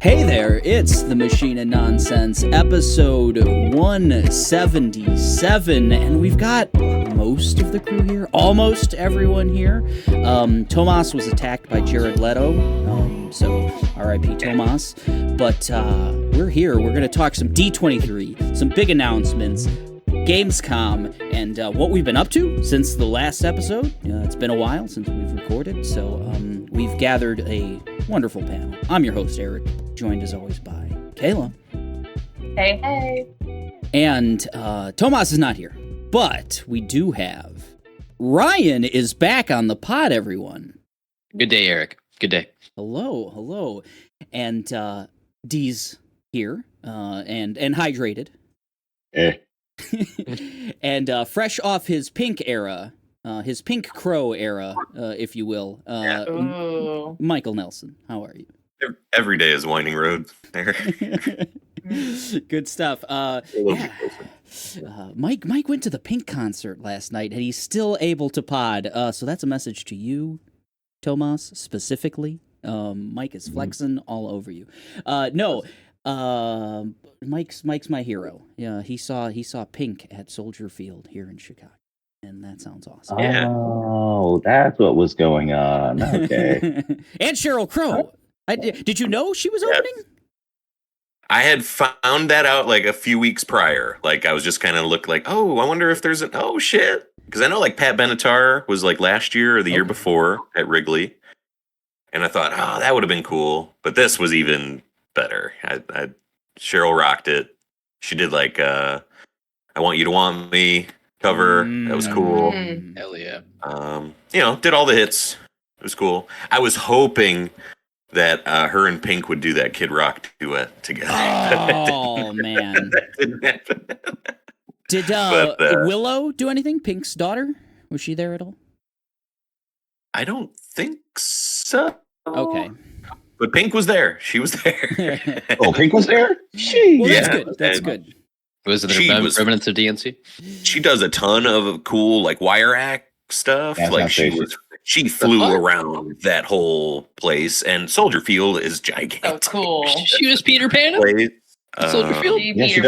Hey there, it's the Machine of Nonsense, episode 177, and we've got most of the crew here, almost everyone here. Tomas was attacked by Jared Leto, so R.I.P. Tomas, but we're here. We're going to talk some D23, some big announcements, Gamescom, and what we've been up to since the last episode. It's been a while since we've recorded, so we've gathered a wonderful panel. I'm your host, Eric, joined as always by Kayla. Hey, hey. And Tomas is not here, but we do have Ryan is back on the pod, everyone. Good day, Eric. Good day. Hello. And Dee's here and hydrated. And fresh off his pink era, his pink crow era, if you will. Michael Nelson, how are you? Every day is winding road there. Good stuff. Mike went to the Pink concert last night, and he's still able to pod. So that's a message to you, Tomas, specifically. Mike is flexing all over you. Mike's my hero. Yeah, he saw Pink at Soldier Field here in Chicago, and that sounds awesome. Yeah. Oh, that's what was going on. Okay. And Sheryl Crow. Did you know she was opening? I had found that out like a few weeks prior. Like I was just kind of looked like, oh, I wonder if there's oh shit. Because I know like Pat Benatar was like last year or the year before at Wrigley. And I thought, oh, that would have been cool. But this was even better. Cheryl rocked it. She did like I Want You to Want Me cover. That was cool. Hell yeah. Did all the hits. It was cool. I was hoping that her and Pink would do that Kid Rock duet together. Oh, man. That didn't happen. Did Willow do anything? Pink's daughter? Was she there at all? I don't think so. Okay. But Pink was there. She was there. Oh, Pink was there? Well, that's good. That's good. Was it the remnants of DNC? She does a ton of cool like wire act stuff. Yeah, like she flew around that whole place, and Soldier Field is gigantic. So cool. She was Peter Pan? Soldier Field? Yeah, she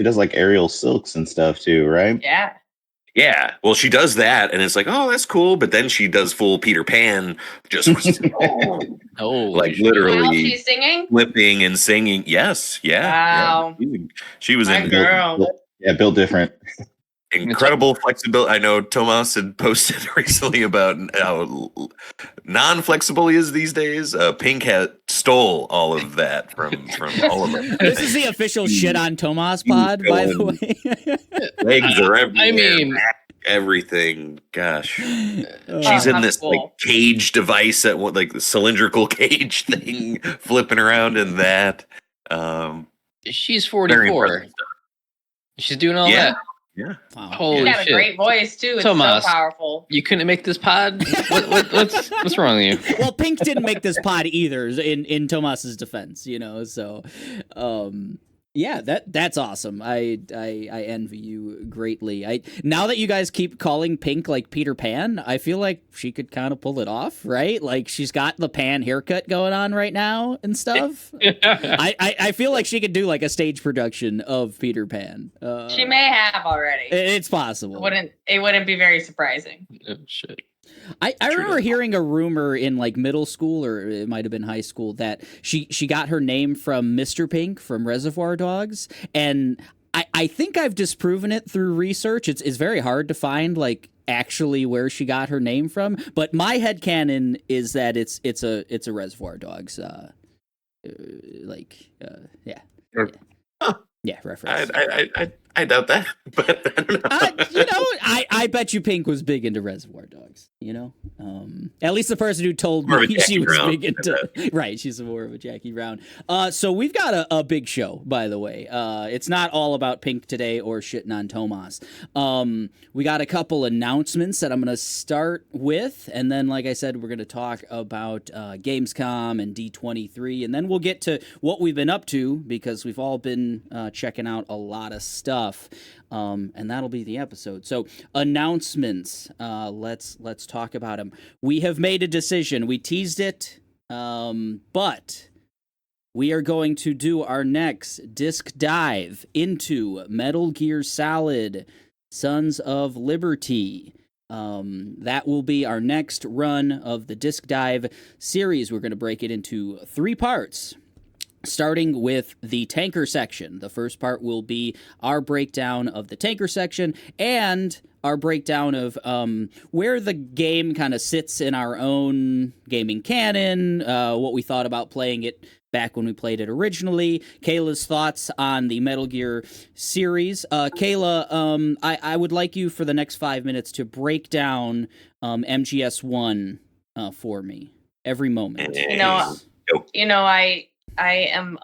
does like aerial silks and stuff too, right? Yeah. Yeah, well, she does that, and it's like, oh, that's cool. But then she does full Peter Pan, just like literally While she's singing, flipping and singing. Yes, yeah. Wow. Yeah. She was My girl. Built different. Incredible flexibility. I know Tomas had posted recently about how non-flexible he is these days. Pink stole all of that from all of them. This is the official shit on Tomas pod, by the way. Legs are everywhere. I mean, everything. Gosh, she's in this cool. like cage device that like the cylindrical cage thing, flipping around in that. She's 44. She's doing all that. Yeah. Wow. Holy She's got shit. a great voice too. It's Tomas, so powerful. You couldn't make this pod? What's wrong with you? Well, Pink didn't make this pod either, in Tomas's defense, so yeah, that's awesome. I envy you greatly. Now that you guys keep calling Pink like Peter Pan, I feel like she could kind of pull it off, right? Like she's got the Pan haircut going on right now and stuff. I feel like she could do like a stage production of Peter Pan. She may have already. It's possible. It wouldn't be very surprising. Oh, shit. I remember hearing a rumor in like middle school, or it might have been high school, that she got her name from Mr. Pink from Reservoir Dogs, and I think I've disproven it through research. It's very hard to find like actually where she got her name from, but my headcanon is that it's a Reservoir Dogs reference. I doubt that, but I don't know. I bet you Pink was big into Reservoir Dogs. At least the person who told me she was big into. Right, she's more of a Jackie Brown. So we've got a big show, by the way. It's not all about Pink today or shitting on Tomas. We got a couple announcements that I'm going to start with, and then, like I said, we're going to talk about Gamescom and D23, and then we'll get to what we've been up to because we've all been checking out a lot of stuff. And that'll be the episode. So announcements. Let's talk about them. We have made a decision. We teased it, but we are going to do our next disc dive into Metal Gear Solid Sons of Liberty. That will be our next run of the disc dive series. We're going to break it into 3 parts, starting with the tanker section. The first part will be our breakdown of the tanker section and our breakdown of where the game kind of sits in our own gaming canon, what we thought about playing it back when we played it originally, Kayla's thoughts on the Metal Gear series. Kayla, I would like you for the next 5 minutes to break down MGS1 for me, every moment. I am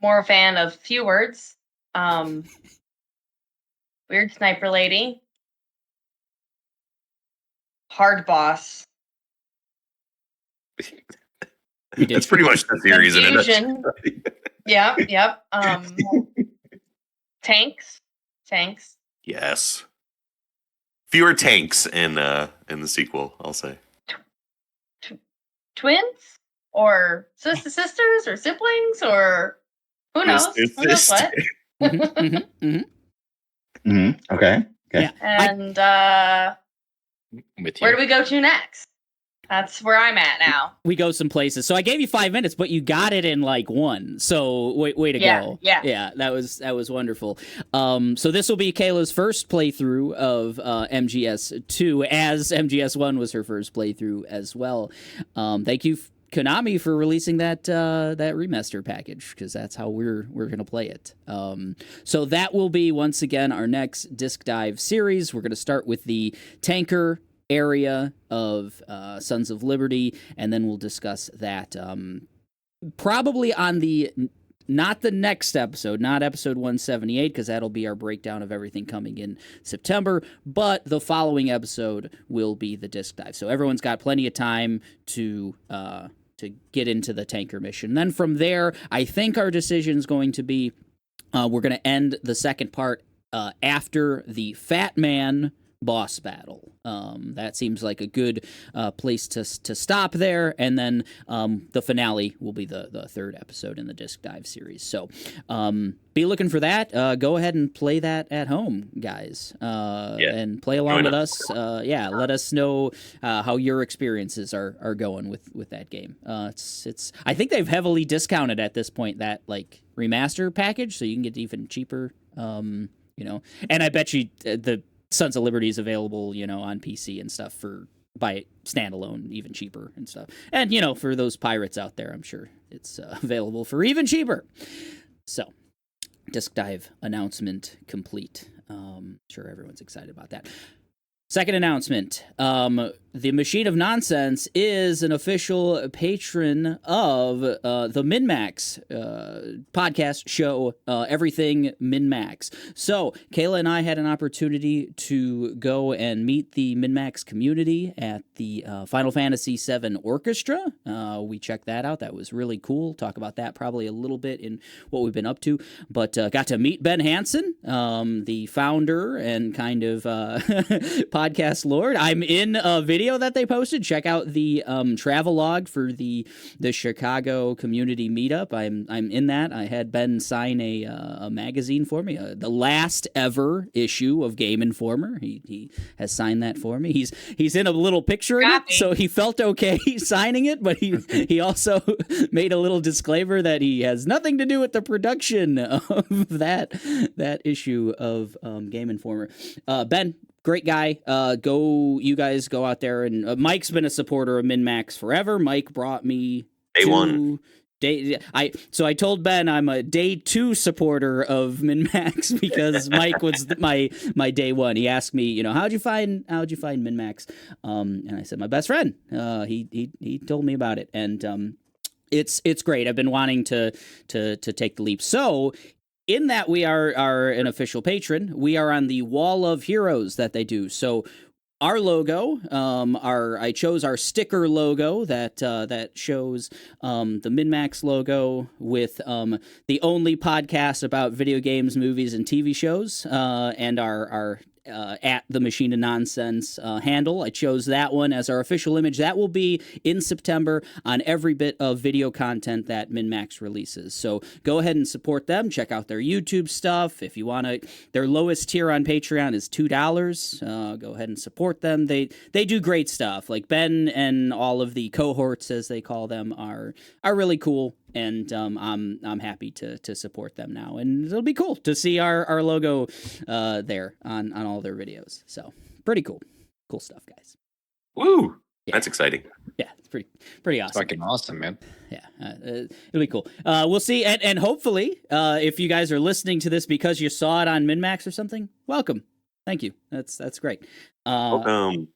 more a fan of few words. Weird sniper lady. Hard boss. That's pretty much the series in a nutshell. Yep. Tanks. Yes. Fewer tanks in the sequel, I'll say. Twins? Or sisters or siblings or who knows? Who knows what? Okay. Yeah. And With you. where do we go to next? That's where I'm at now. We go some places. So I gave you 5 minutes, but you got it in like 1. So way to go. Yeah. That was wonderful. So this will be Kayla's first playthrough of MGS2, as MGS1 was her first playthrough as well. Thank you, Konami, for releasing that remaster package, because that's how we're gonna play it. So that will be once again our next disc dive series. We're gonna start with the tanker area of Sons of Liberty, and then we'll discuss that probably on not the next episode, not episode 178, because that'll be our breakdown of everything coming in September, but the following episode will be the disc dive. So everyone's got plenty of time to get into the tanker mission. Then from there, I think our decision is going to be we're going to end the second part after the Fat Man boss battle. That seems like a good place to stop there, and then the finale will be the third episode in the disc dive series. So be looking for that. Go ahead and play that at home, guys, and play along with us. Let us know how your experiences are going with that game. It's I think they've heavily discounted at this point that like remaster package, so you can get even cheaper. And I bet you the Sons of Liberty is available, on PC and stuff by standalone, even cheaper and stuff. And, for those pirates out there, I'm sure it's available for even cheaper. So, disc dive announcement complete. Sure everyone's excited about that. Second announcement. The Machine of Nonsense is an official patron of the MinMax podcast show, Everything MinMax. So, Kayla and I had an opportunity to go and meet the MinMax community at the Final Fantasy VII Orchestra. We checked that out. That was really cool. Talk about that probably a little bit in what we've been up to. But got to meet Ben Hansen, the founder and kind of podcast lord. I'm in a video that they posted. Check out the travelogue for the Chicago community meetup. I'm in that. I had Ben sign a magazine for me, the last ever issue of Game Informer. He has signed that for me. He's in a little picture in it, so he felt okay signing it, but he also made a little disclaimer that he has nothing to do with the production of that issue of Game Informer. Ben, great guy. You guys go out there, and Mike's been a supporter of MinMax forever. Mike brought me Day one. So I told Ben I'm a day 2 supporter of MinMax because Mike was my day 1. He asked me, how'd you find MinMax? And I said my best friend. He told me about it, and it's great. I've been wanting to take the leap. So, in that we are an official patron, we are on the Wall of Heroes that they do. So our logo, I chose our sticker logo that shows the MinMax logo with the only podcast about video games, movies, and TV shows, and our at the Machine of Nonsense handle. I chose that one as our official image. That will be in September on every bit of video content that MinMax releases. So go ahead and support them. Check out their YouTube stuff. If you want to, their lowest tier on Patreon is $2. Go ahead and support them. They do great stuff. Like Ben and all of the cohorts, as they call them, are really cool. And I'm happy to support them now, and it'll be cool to see our logo there on all their videos. So pretty cool stuff, guys. Woo! Yeah. That's exciting. Yeah, it's pretty awesome. Fucking awesome, man. Yeah, it'll be cool. We'll see, and hopefully, if you guys are listening to this because you saw it on MinMax or something, welcome. Thank you. That's great. Welcome.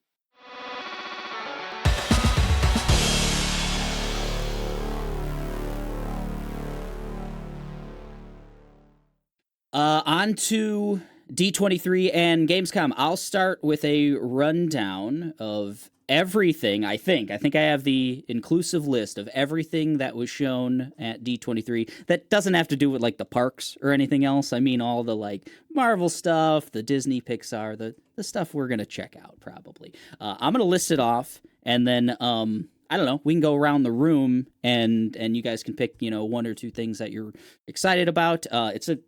On to D23 and Gamescom. I'll start with a rundown of everything. I think I have the inclusive list of everything that was shown at D23 that doesn't have to do with like the parks or anything else. I mean all the like Marvel stuff, the Disney, Pixar, the stuff we're gonna check out probably. I'm gonna list it off, and then I don't know, we can go around the room and you guys can pick, one or two things that you're excited about. It's a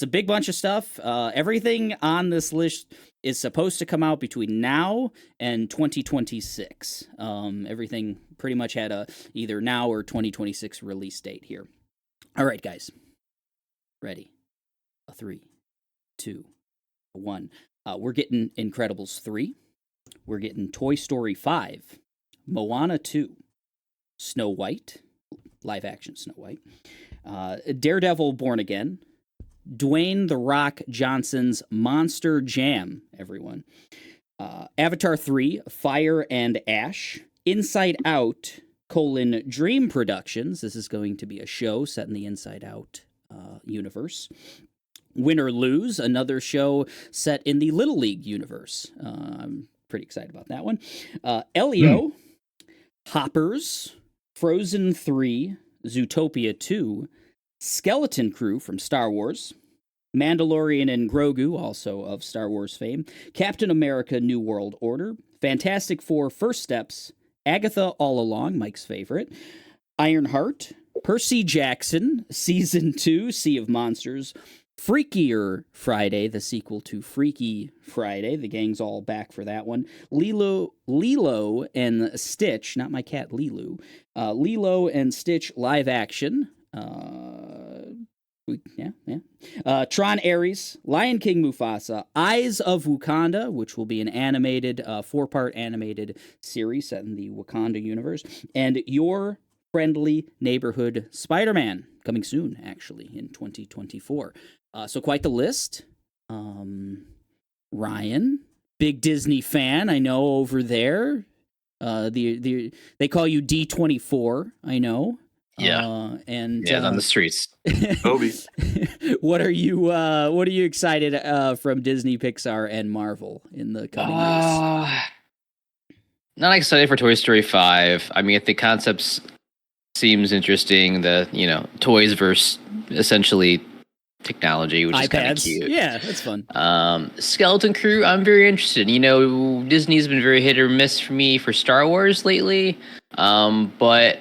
big bunch of stuff. Everything on this list is supposed to come out between now and 2026. Everything pretty much had a either now or 2026 release date here. All right, guys. Ready? 3, 2, 1. We're getting Incredibles 3. We're getting Toy Story 5. Moana 2. Snow White. Live action Snow White. Daredevil Born Again. Dwayne "The Rock" Johnson's Monster Jam, everyone. Avatar 3, Fire and Ash. Inside Out, Dream Productions. This is going to be a show set in the Inside Out universe. Win or Lose, another show set in the Little League universe. I'm pretty excited about that one. Elio, Hoppers, Frozen 3, Zootopia 2, Skeleton Crew from Star Wars, Mandalorian and Grogu, also of Star Wars fame, Captain America New World Order, Fantastic Four First Steps, Agatha All Along, Mike's favorite, Ironheart, Percy Jackson, Season 2, Sea of Monsters, Freakier Friday, the sequel to Freaky Friday. The gang's all back for that one. Lilo and Stitch, not my cat Lilu. Lilo and Stitch live action. Tron Ares, Lion King Mufasa, Eyes of Wakanda, which will be an animated, 4-part animated series set in the Wakanda universe, and Your Friendly Neighborhood Spider-Man, coming soon, actually, in 2024. So quite the list. Ryan, big Disney fan, I know over there. They call you D24, I know. Yeah, on the streets. Kobe. What are you excited from Disney, Pixar, and Marvel in the coming years? Not excited for Toy Story 5. I mean, the concepts seems interesting. The toys versus essentially technology, which is kind of cute. Yeah, that's fun. Skeleton Crew, I'm very interested. Disney's been very hit or miss for me for Star Wars lately. But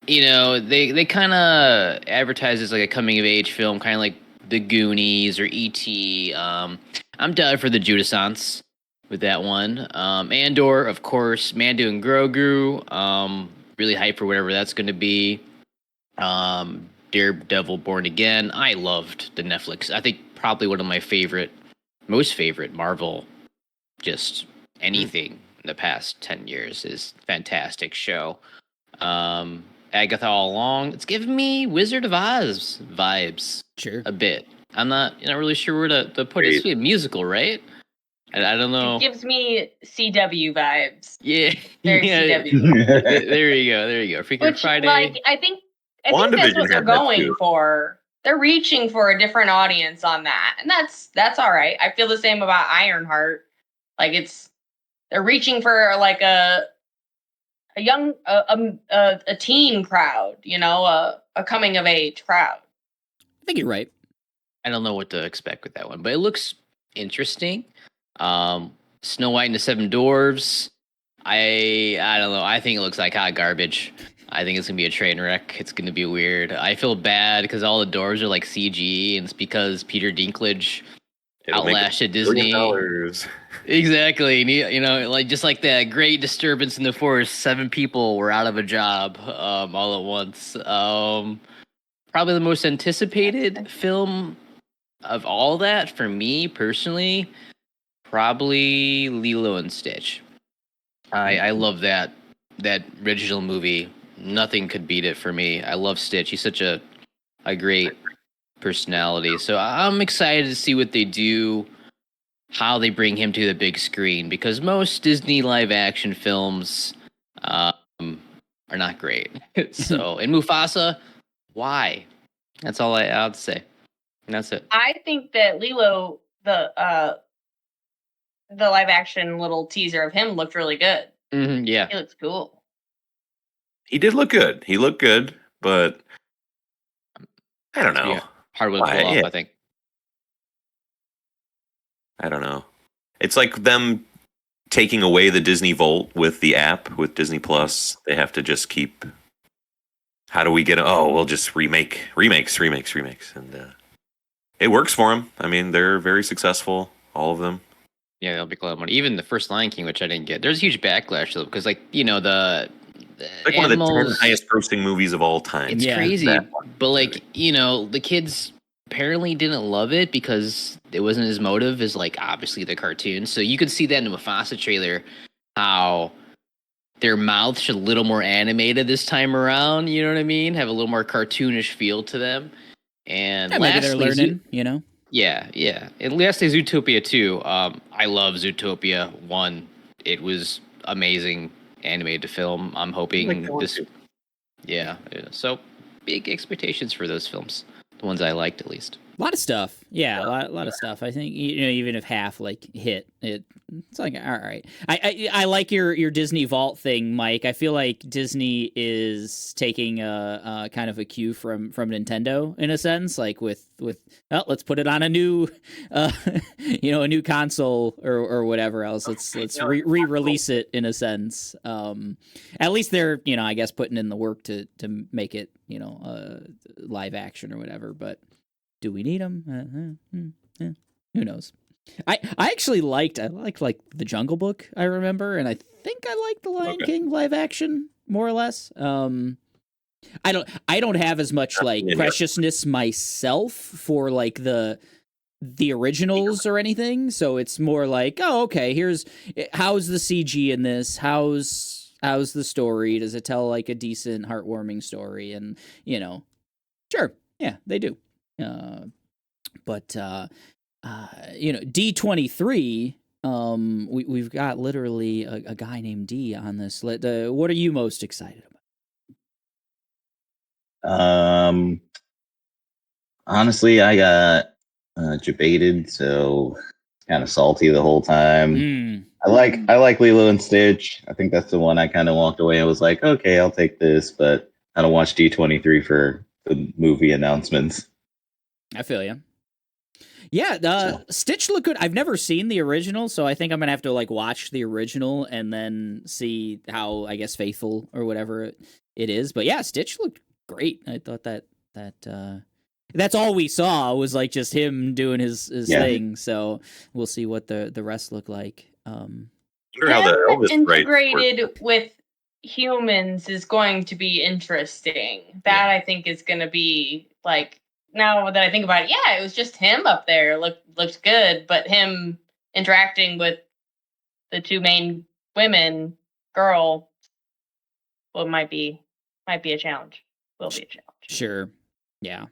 they kind of advertise as like a coming of age film, kind of like The Goonies or E.T. I'm down for the Judasants with that one. Andor, of course, Mando and Grogu. Really hyped for whatever that's going to be. Daredevil Born Again. I loved the Netflix. I think probably one of my most favorite Marvel, just anything in the past 10 years is fantastic show. Agatha All Along. It's giving me Wizard of Oz vibes. Sure. A bit. I'm not really sure where to put it. It's a musical, right? I don't know. It gives me CW vibes. Yeah. Very CW. There you go. Freaking Friday. I think that's what they're going for. They're reaching for a different audience on that, and that's all right. I feel the same about Ironheart. Like they're reaching for like a young a teen crowd, a coming of age crowd. I think you're right. I don't know what to expect with that one, but it looks interesting. Snow White and the Seven Dwarfs. I don't know. I think it looks like hot garbage. I think it's gonna be a train wreck. It's gonna be weird. I feel bad because all the dwarves are like CG, and it's because Peter Dinklage outlasted Disney. Exactly. You know, like just like that great disturbance in the forest, 7 people were out of a job all at once. Probably the most anticipated film of all that for me personally, probably Lilo and Stitch. I love that original movie. Nothing could beat it for me. I love Stitch. He's such a great personality. So I'm excited to see what they do, how they bring him to the big screen, because most Disney live action films are not great. So, and Mufasa, why? That's all I have to say. And that's it. I think that Lilo, the live action little teaser of him looked really good. Mm-hmm, yeah. He looks cool. He did look good. He looked good, but I don't know. Yeah, hard one to pull off, I think. I don't know. It's like them taking away the Disney Vault with the app, with Disney Plus. They have to just keep. How do we get? We'll just remakes, and it works for them. I mean, they're very successful, all of them. Yeah, they'll be a lot of money. Even the first Lion King, which I didn't get. There's a huge backlash though, because like the like one of the 10 highest grossing movies of all time. It's crazy, but like the kids apparently didn't love it because it wasn't as motive as like obviously the cartoon. So you could see that in the Mufasa trailer, how their mouths should a little more animated this time around. You know what I mean? Have a little more cartoonish feel to them. And maybe they're learning. Yeah. And lastly, Zootopia 2. I love Zootopia 1. It was amazing animated film. I'm hoping this. Yeah. So big expectations for those films. The ones I liked, at least. A lot of stuff. Yeah, a lot of stuff. I think even if half like hit, it's like all right. I like your Disney Vault thing, Mike. I feel like Disney is taking a kind of a cue from Nintendo in a sense, like with let's put it on a new a new console or whatever else. Let's re-release it in a sense. At least they're I guess putting in the work to make it live action or whatever, but. Do we need them? Who knows? I actually liked like the Jungle Book. I remember, and I think I liked the Lion King live action more or less. I don't have as much like preciousness myself for like the originals or anything. So it's more like, oh, okay, how's the CG in this? How's the story? Does it tell like a decent, heartwarming story? And sure, yeah, they do. But D23, we've got literally a guy named D on this. What are you most excited about? Honestly, I got debated, so kind of salty the whole time. I like Lilo and Stitch. I think that's the one I kind of walked away and was like, okay, I'll take this, but I don't watch D23 for the movie announcements. I feel you. Yeah, Stitch looked good. I've never seen the original, so I think I'm gonna have to like watch the original and then see how I guess faithful or whatever it is. But yeah, Stitch looked great. I thought that's all we saw was like just him doing his thing. So we'll see what the rest look like. Integrated with humans is going to be interesting. That I think is going to be like. Now that I think about it, it was just him up there. Looked good, but him interacting with the two main women, girl, might be a challenge. Will be a challenge. Sure. Yeah.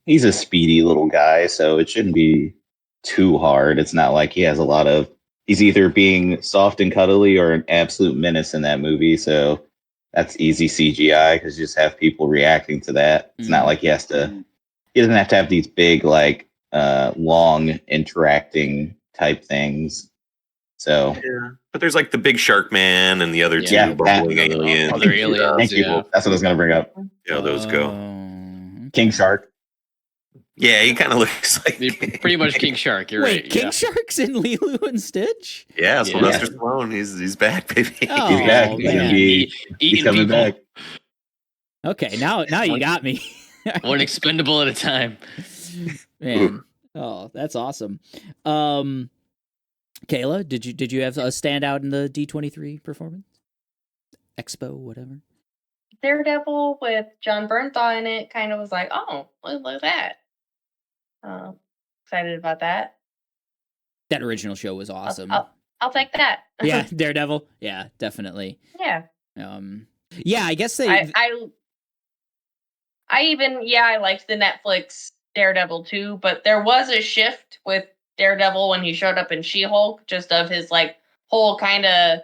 He's a speedy little guy, so it shouldn't be too hard. It's not like he has a lot of. He's either being soft and cuddly or an absolute menace in that movie. So. That's easy CGI because you just have people reacting to that. It's not like he doesn't have to have these big, like, long interacting type things. So, but there's like the big shark man and the other two bubbling aliens. Thank you. That's what I was going to bring up. Yeah, those go. King Shark. Yeah, he kind of looks like pretty much King Shark. You're Wait, right. King Shark's in Lilo and Stitch? Yeah, Sylvester Stallone. He's back, baby. Oh, He's back. man. He's coming back. Okay, now you got me. One expendable at a time. Man. Oh, that's awesome. Kayla, did you have a standout in the D23 performance? Expo, whatever. Daredevil with John Bernthal in it kind of was like, oh, look at that. Excited about that. That original show was awesome. I'll take that. Yeah, Daredevil. Yeah, definitely. Yeah. Yeah, I guess I liked the Netflix Daredevil too, but there was a shift with Daredevil when he showed up in She-Hulk, just of his like whole kind of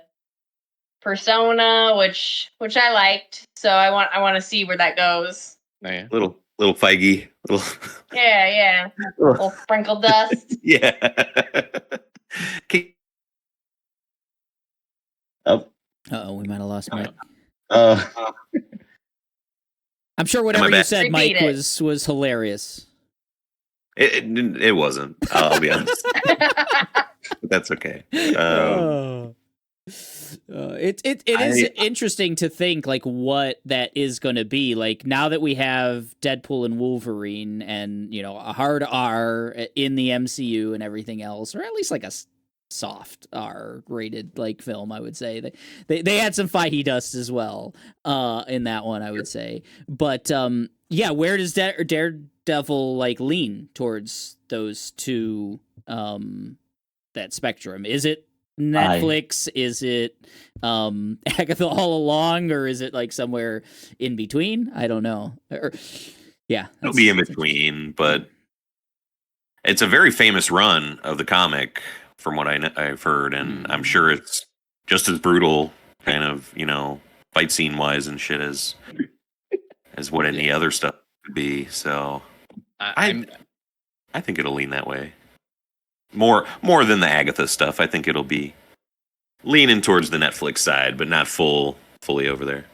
persona, which I liked. So I want to see where that goes. Oh, yeah. Little Feige. Yeah. Little sprinkle dust. Yeah. Uh-oh, we might have lost Mike. Uh, I'm sure whatever you said, Repeat Mike, it. was hilarious. It wasn't. I'll be honest. But that's okay. It is interesting to think like what that is going to be like now that we have Deadpool and Wolverine and a hard R in the MCU and everything else, or at least like a soft R rated like film. I would say they had some Feige dust as well in that one, I would say. But yeah, where does Daredevil like lean towards those two that spectrum? Is it Netflix? Is it Agatha all along, or is it like somewhere in between? I don't know. It'll be in between, but it's a very famous run of the comic from what I've heard, and I'm sure it's just as brutal, kind of fight scene wise and shit as what any other stuff would be. So I think it'll lean that way. More than the Agatha stuff. I think it'll be leaning towards the Netflix side, but not fully over there.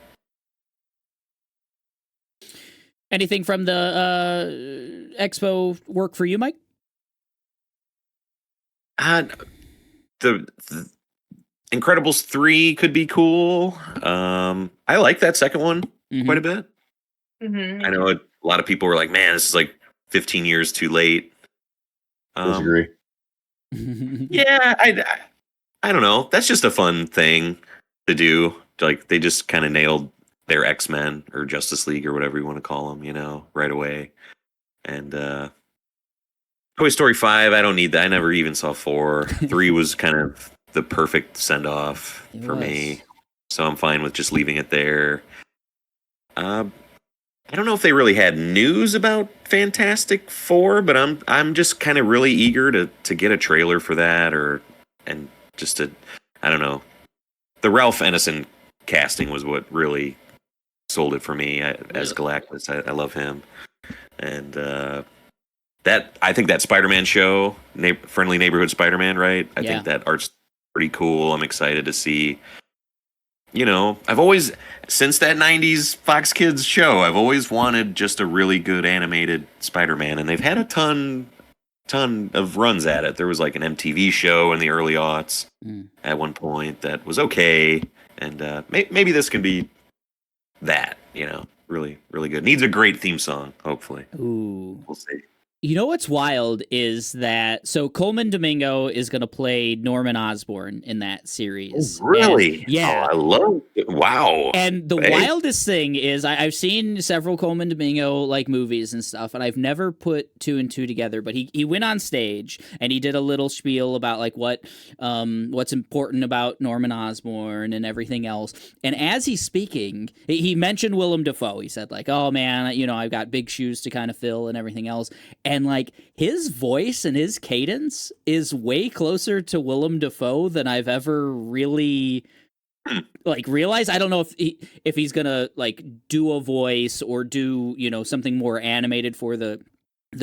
Anything from the Expo work for you, Mike? The Incredibles 3 could be cool. I like that second one quite a bit. Mm-hmm. I know a lot of people were like, "Man, this is like 15 years too late." Disagree. Yeah, I don't know. That's just a fun thing to do. Like they just kind of nailed their X-Men or Justice League or whatever you want to call them, right away. And Toy Story 5, I don't need that. I never even saw 4. 3 was kind of the perfect send-off for me. So I'm fine with just leaving it there. I don't know if they really had news about Fantastic Four, but I'm just kind of really eager to get a trailer for that, and just to, I don't know. The Ralph Ineson casting was what really sold it for me as Galactus. I love him, and I think that Spider-Man show, Friendly Neighborhood Spider-Man, right? I think that art's pretty cool. I'm excited to see. I've always, since that 90s Fox Kids show, I've always wanted just a really good animated Spider-Man, and they've had a ton of runs at it. There was like an MTV show in the early aughts at one point that was okay, and maybe this can be that, really, really good. Needs a great theme song, hopefully. Ooh. We'll see. You know what's wild is that Coleman Domingo is going to play Norman Osborn in that series. Oh, really? And, yeah. Oh, I love it. Wow. And the wildest thing is I've seen several Coleman Domingo like movies and stuff, and I've never put two and two together, but he went on stage and he did a little spiel about like what's important about Norman Osborn and everything else. And as he's speaking, he mentioned Willem Dafoe. He said like, "Oh man, I've got big shoes to kind of fill and everything else." And like his voice and his cadence is way closer to Willem Dafoe than I've ever really like realized. I don't know if he's gonna like do a voice or do something more animated for the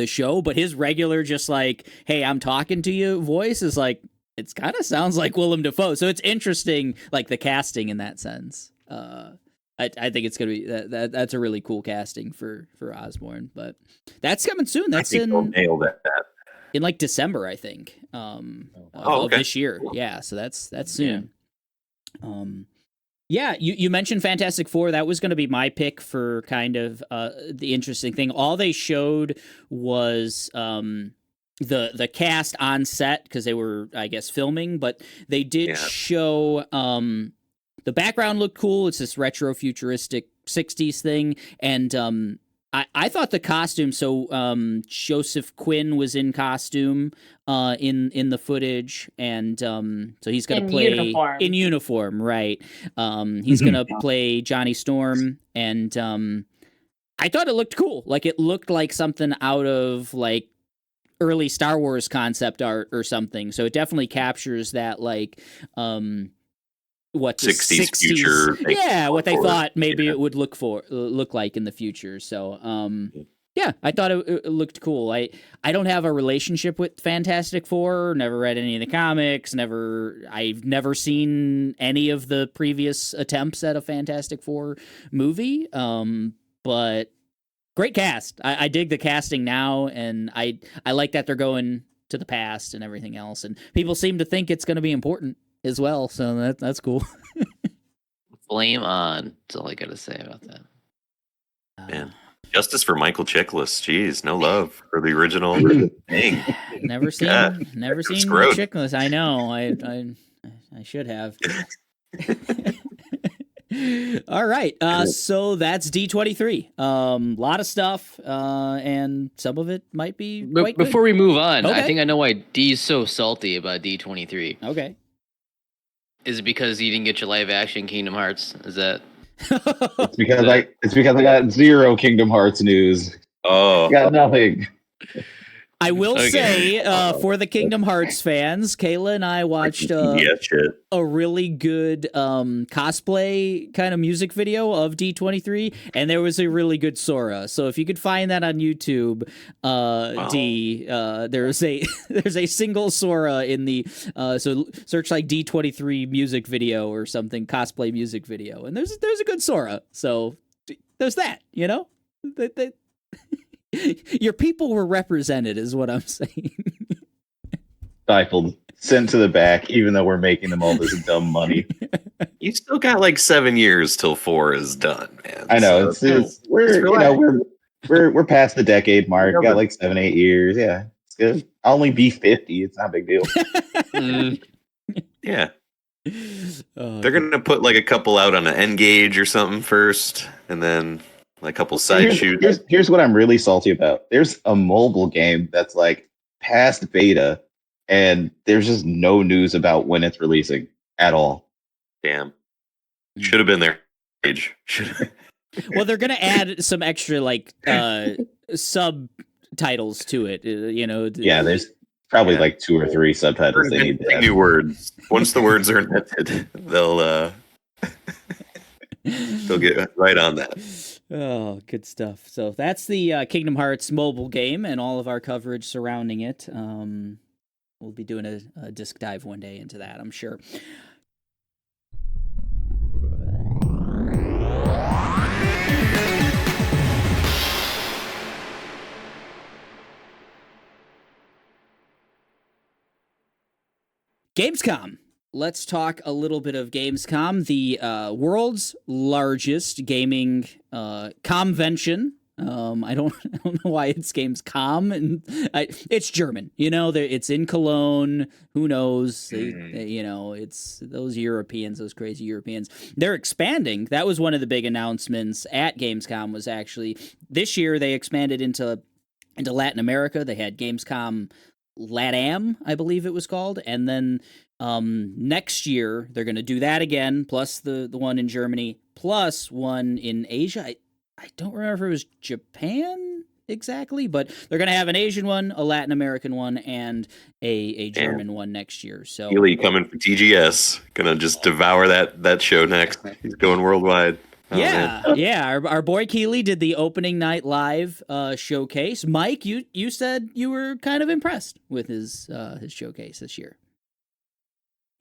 show, but his regular just like, "Hey, I'm talking to you" voice is like, it's kind of sounds like Willem Dafoe. So it's interesting, like the casting in that sense. I think it's gonna be that's a really cool casting for Osborn, but that's coming soon. That's nail that. In like December, I think. Of this year. Cool. Yeah, so that's soon. Yeah. Yeah, you mentioned Fantastic Four. That was going to be my pick for kind of the interesting thing. All they showed was the cast on set because they were, I guess, filming, but they did show the background looked cool. It's this retro futuristic 60s thing, and I thought the costume. So Joseph Quinn was in costume in the footage, and so he's going to play in uniform, right? He's going to play Johnny Storm, and I thought it looked cool. Like it looked like something out of like early Star Wars concept art or something. So it definitely captures that like what the 60s future. What they thought maybe it would look like in the future. So yeah, I thought it looked cool. I don't have a relationship with Fantastic Four, never read any of the comics, I've never seen any of the previous attempts at a Fantastic Four movie. But great cast. I dig the casting now, and I like that they're going to the past and everything else, and people seem to think it's going to be important as well, so that's cool. Flame on. That's all I gotta say about that. Man, justice for Michael Chiklis. Jeez, no love for the original thing. Never seen Chiklis. I know. I should have. All right. So that's D23. Lot of stuff, and some of it might be quite good. Before we move on, okay. I think I know why D's so salty about D23. Okay. Is it because you didn't get your live action Kingdom Hearts? Is that? It's because I got zero Kingdom Hearts news. Oh, got nothing. I will say, for the Kingdom Hearts fans, Kayla and I watched a really good cosplay kind of music video of D23, and there was a really good Sora. So if you could find that on YouTube, D, there's a single Sora in the so search like D23 music video or something, cosplay music video, and there's a good Sora. So there's that, you know. Your people were represented, is what I'm saying. Stifled, sent to the back, even though we're making them all this dumb money. You still got like 7 years till 4 is done, man. I know we're past the decade mark. Got like 7-8 years. Yeah, it's good. I'll only be 50. It's not a big deal. Yeah. They're gonna put like a couple out on an N-Gage or something first, and then. Like a couple side shoots. Here's what I'm really salty about. There's a mobile game that's like past beta, and there's just no news about when it's releasing at all. Damn. Should have been there. Well, they're gonna add some extra like subtitles to it. You know. Yeah, there's probably like 2 or 3 subtitles they need to add. New words. Once the words are invented, they'll get right on that. Oh, good stuff. So that's the Kingdom Hearts mobile game and all of our coverage surrounding it. We'll be doing a disc dive one day into that, I'm sure. Gamescom. Let's talk a little bit of Gamescom, the world's largest gaming convention. I don't know why it's Gamescom, and it's German. You know, it's in Cologne. Who knows? You know, it's those Europeans, those crazy Europeans. They're expanding. That was one of the big announcements at Gamescom. Was actually this year they expanded into Latin America. They had Gamescom LATAM, I believe it was called, and then. Next year, they're going to do that again, plus the one in Germany, plus one in Asia. I don't remember if it was Japan exactly, but they're going to have an Asian one, a Latin American one, and a German one next year. So Keely coming for TGS, going to just devour that show next. He's going worldwide. Yeah. Our boy Keely did the opening night live showcase. Mike, you said you were kind of impressed with his showcase this year.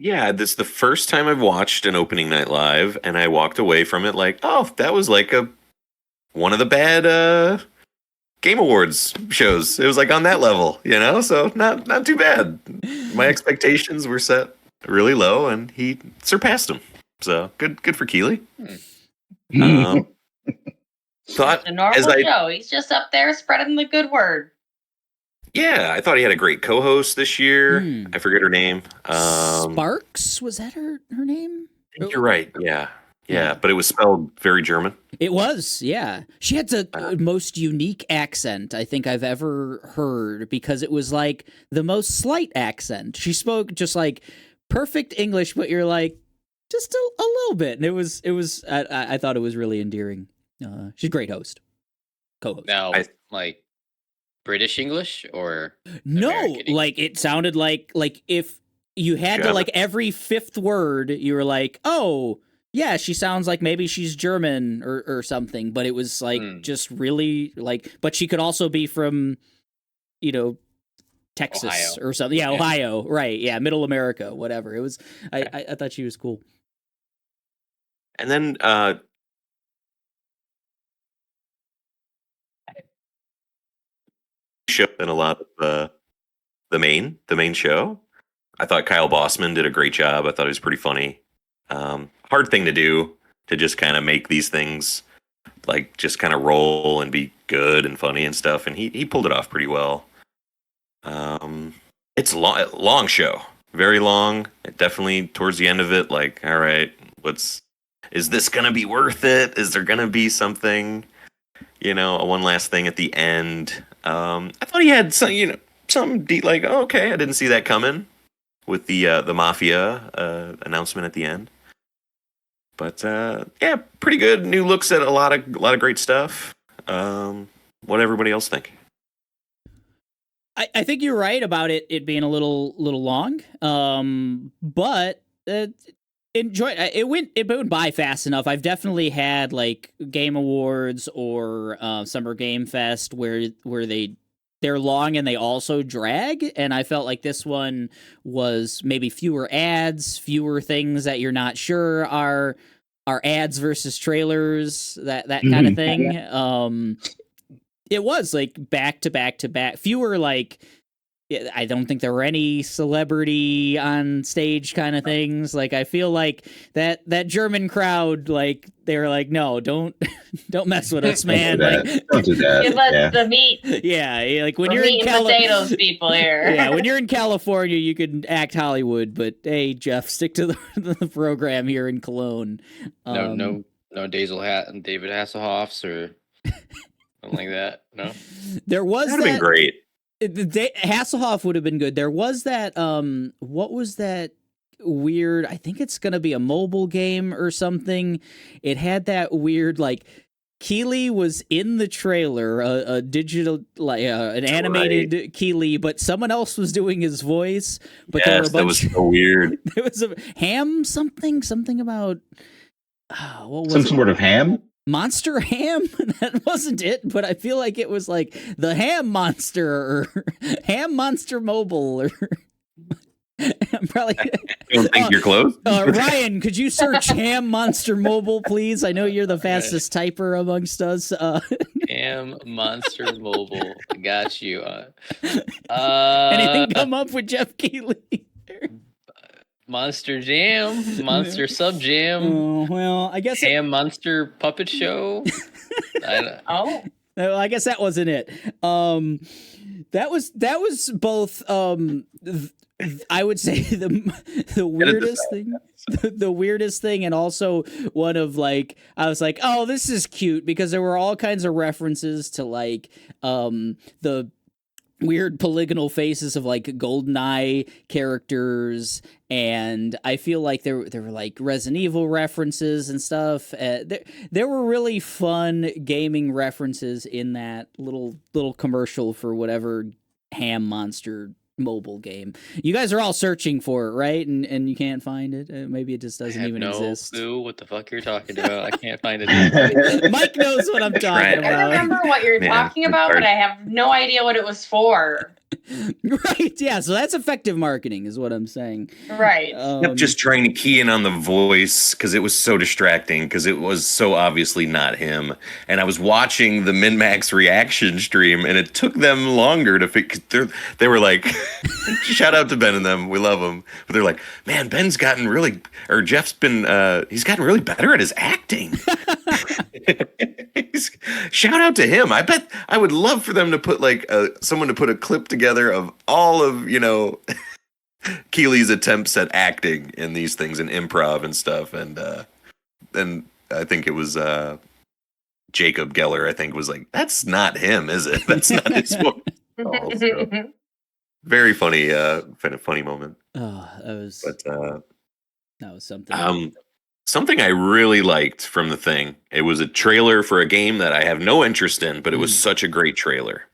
Yeah, this is the first time I've watched an opening night live, and I walked away from it like, oh, that was like one of the bad Game Awards shows. It was like on that level, so not too bad. My expectations were set really low, and he surpassed them. So good for Keeley. Thought it's a normal show. He's just up there spreading the good word. Yeah, I thought he had a great co-host this year. I forget her name. Sparks, was that her name? I think you're right. Yeah, but it was spelled very German. It was, yeah. She had the most unique accent I think I've ever heard, because it was like the most slight accent. She spoke just like perfect English, but you're like just a little bit, and it was. I thought it was really endearing. She's a great co-host. Now, like British English or no, American like it sounded like if you had to like every fifth word, you were like, oh. Yeah, she sounds like maybe she's German or something, but it was like just really like, but she could also be from, Texas Ohio. Or something. Yeah, Ohio, right. Yeah, Middle America, whatever. It was, I thought she was cool. And then, show in a lot of the main show. I thought Kyle Bossman did a great job. I thought it was pretty funny. Hard thing to do, to just kind of make these things like just kind of roll and be good and funny and stuff, and he pulled it off pretty well. It's a long show, very long. Definitely towards the end of it, like, all right, is this gonna be worth it? Is there gonna be something, one last thing at the end? I thought he had some deep, like, oh, okay, I didn't see that coming with the Mafia announcement at the end. But yeah, pretty good. New looks at a lot of great stuff. What everybody else think? I think you're right about it being a little long. But enjoy it. Went by fast enough. I've definitely had like Game Awards or Summer Game Fest where they're long and they also drag, and I felt like this one was maybe fewer ads, fewer things that you're not sure are ads versus trailers, that kind of thing. It was like back to back to back, fewer like, I don't think there were any celebrity on stage kind of things. Like, I feel like that German crowd, like, they were like, no, don't mess with us, man. Don't do that. Give us the meat. Yeah, like when We're you're in potatoes, people here. Yeah, when you're in California, you can act Hollywood, but hey, Jeff, stick to the program here in Cologne. No David Hasselhoffs or something like that. No, there was that would have been great. Hasselhoff would have been good. There was that, what was that weird, I think it's going to be a mobile game or something. It had that weird, like, Keeley was in the trailer, a digital, like an animated Keeley, but someone else was doing his voice. But there were a bunch, that was so weird. There was a ham something about, what was some it? Sort of ham? Monster Ham? That wasn't it, but I feel like it was like the Ham Monster or Ham Monster Mobile or I'm probably I don't think you're close. Ryan, could you search Ham Monster Mobile, please? I know you're the fastest typer amongst us. Ham Monster Mobile. Got you. Anything come up with Jeff Keeley? Monster Jam, Monster Sub Jam. Oh, well, I guess Ham Monster Puppet Show. Oh, well, I guess that wasn't it. That was both. I would say the weirdest thing, the weirdest thing, and also one of like, I was like, oh, this is cute, because there were all kinds of references to like the weird polygonal faces of like GoldenEye characters, and I feel like there were like Resident Evil references and stuff. There were really fun gaming references in that little commercial for whatever Ham Monster mobile game. You guys are all searching for it, right? And you can't find it. Maybe it just doesn't even exist. I have no clue what the fuck you're talking about. I can't find it. Mike knows what I'm talking about. I remember what you're talking about, but I have no idea what it was for. Right. Yeah. So that's effective marketing, is what I'm saying. Right. Kept just trying to key in on the voice because it was so distracting because it was so obviously not him. And I was watching the MinMax reaction stream, and it took them longer to fix. They were like, "Shout out to Ben and them, we love them." But they're like, "Man, Ben's gotten really, or Jeff's been, he's gotten really better at his acting." Shout out to him. I bet I would love for them to put like someone to put a clip together of all of Keely's attempts at acting in these things and improv and stuff, and I think it was Jacob Geller. I think was like, "That's not him, is it? That's not his voice." Also, very funny, funny moment. Oh, that was something. Something I really liked from the thing. It was a trailer for a game that I have no interest in, but it was such a great trailer.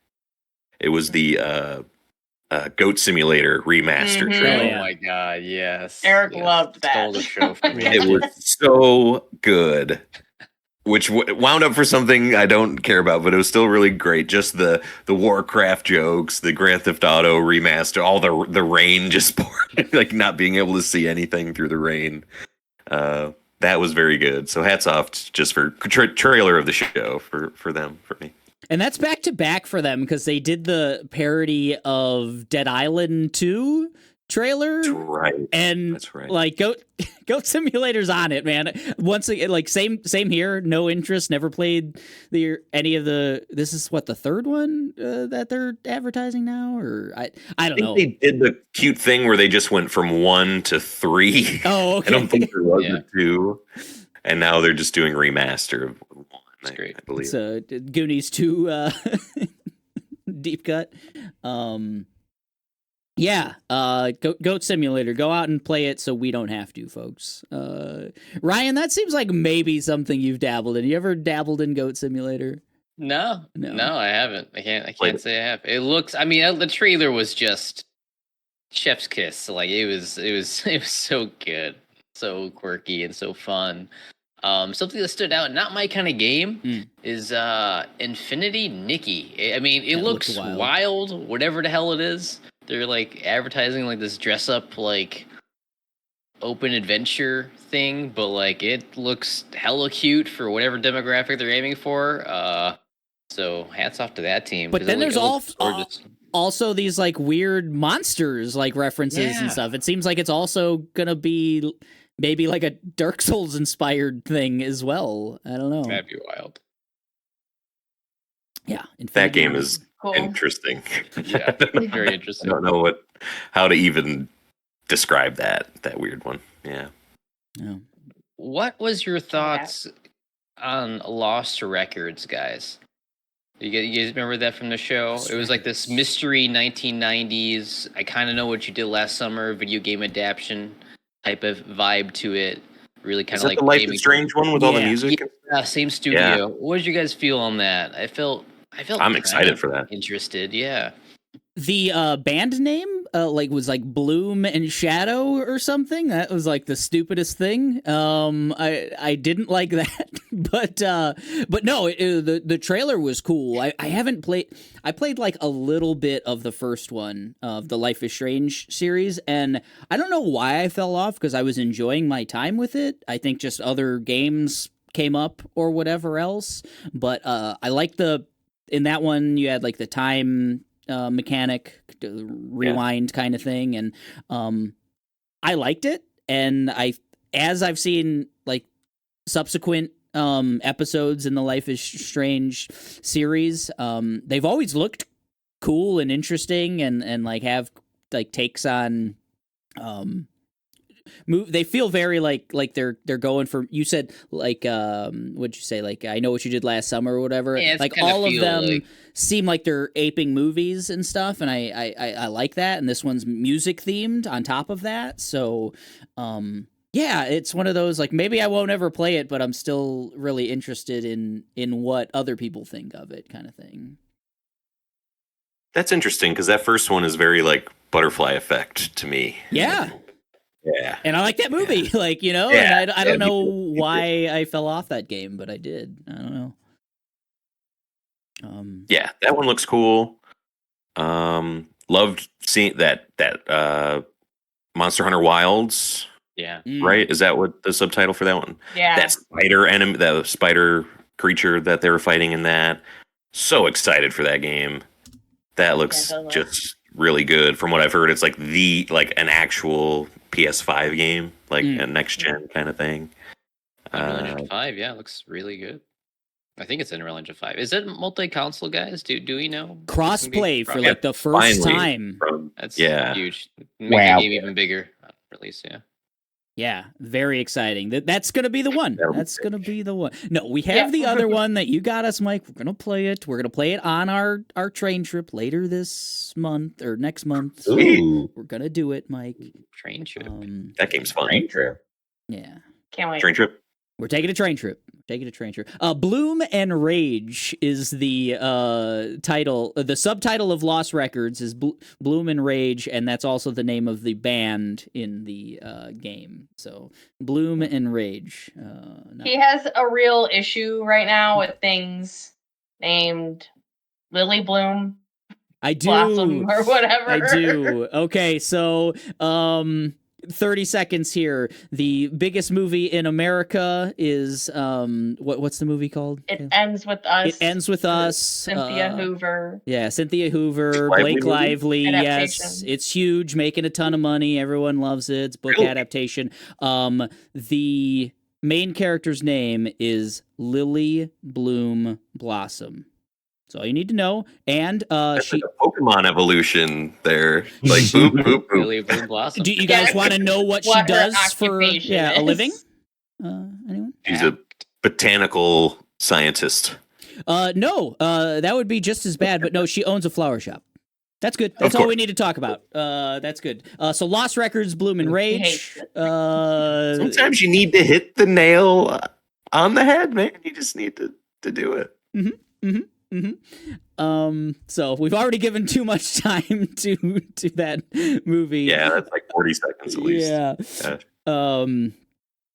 It was the Goat Simulator remaster trailer. Oh my god, yes. Eric loved that. Stole the show from me. It was so good, which wound up for something I don't care about, but it was still really great. Just the Warcraft jokes, the Grand Theft Auto remaster, all the rain just pouring, like not being able to see anything through the rain. That was very good. So hats off just for trailer of the show for them, for me. And that's back to back for them because they did the parody of Dead Island 2 trailer. That's right. And that's right. Like Goat Simulator's on it, man. Once again, like same here, no interest, never played any of the. This is what, the third one that they're advertising now, or I don't know. They did the cute thing where they just went from 1 to 3. Oh, okay. I don't think there was a 2, and now they're just doing remaster of 1. That's great. I believe. It's Goonies 2 deep cut. Yeah, Goat Simulator. Go out and play it so we don't have to, folks. Ryan, that seems like maybe something you've dabbled in. You ever dabbled in Goat Simulator? No, I haven't. I can't say I have. It looks. I mean, the trailer was just chef's kiss. Like it was so good, so quirky, and so fun. Something that stood out, not my kind of game, is Infinity Nikki. I mean, it looks wild, whatever the hell it is. They're like advertising like this dress up like open adventure thing, but like it looks hella cute for whatever demographic they're aiming for. So hats off to that team. But then there's also these like weird monsters like references and stuff. It seems like it's also gonna be maybe like a Dark Souls inspired thing as well. I don't know. That'd be wild. Yeah, that game is interesting. Yeah, very interesting. I don't know how to even describe that weird one. Yeah. What was your thoughts on Lost Records, guys? You guys remember that from the show? It was like this mystery 1990s. I kind of know what you did last summer. Video game adaptation type of vibe to it. Really kind of like the Life is Strange one with all the music. Yeah, same studio. Yeah. What did you guys feel on that? I felt. I'm excited for that. Interested, yeah. The band name was like Bloom and Shadow or something. That was like the stupidest thing. I didn't like that, but no, the trailer was cool. I haven't played. I played like a little bit of the first one of the Life is Strange series, and I don't know why I fell off because I was enjoying my time with it. I think just other games came up or whatever else, but I like in that one you had like the time mechanic, rewind kind of thing, and I liked it. And as I've seen like subsequent episodes in the Life is Strange series, they've always looked cool and interesting, and like have like takes on they feel very like they're going for, you said like what'd you say, like I Know What You Did Last Summer or whatever, like all of them seem like they're aping movies and stuff, and I like that. And this one's music themed on top of that, so yeah, it's one of those like maybe I won't ever play it, but I'm still really interested in what other people think of it kind of thing. That's interesting because that first one is very like Butterfly Effect to me. Yeah. Yeah. And I like that movie, like, you know, and I don't know why I fell off that game, but I did. I don't know. Yeah, that one looks cool. loved seeing that Monster Hunter Wilds. Yeah. Right? Is that what the subtitle for that one? Yeah. That spider enemy, that spider creature that they were fighting in that. So excited for that game. That looks just really good. From what I've heard, it's like an actual PS5 game, like a next gen kind of thing. Unreal Engine 5, yeah, looks really good. I think it's Unreal Engine 5. Is it multi-console, guys? Do we know? Crossplay for like the first time. That's huge. Make the game even bigger. Release, yeah. Yeah, very exciting. That's going to be the one. That's going to be the one. No, we have the other one that you got us, Mike. We're going to play it. We're going to play it on our train trip later this month or next month. Ooh. We're going to do it, Mike. Train trip. That game's fun. Train trip. Yeah. Can't wait. Train trip. We're taking a train trip. Bloom and Rage is the title. The subtitle of Lost Records is Bloom and Rage, and that's also the name of the band in the game. So Bloom and Rage. He has a real issue right now with things named Lily Bloom. I do. Blossom or whatever. I do. Okay, so 30 seconds here. The biggest movie in America is what's the movie called? It Ends With Us. It Ends With Us. Cynthia Hoover. Yeah, Cynthia Hoover, Blake Lively. Yes, it's huge, making a ton of money. Everyone loves it. It's book adaptation. The main character's name is Lily Bloom Blossom. That's all you need to know. And that's like a Pokemon evolution there. Like boop, boop, boop. Lily Bloom Blossom. Do you guys want to know what she does for a living? Anyone? She's a botanical scientist. No, that would be just as bad, but no, she owns a flower shop. That's good. That's all we need to talk about. That's good. So Lost Records, Bloom and Rage. Sometimes you need to hit the nail on the head, man. You just need to do it. So we've already given too much time to that movie. Yeah, that's like 40 seconds at least.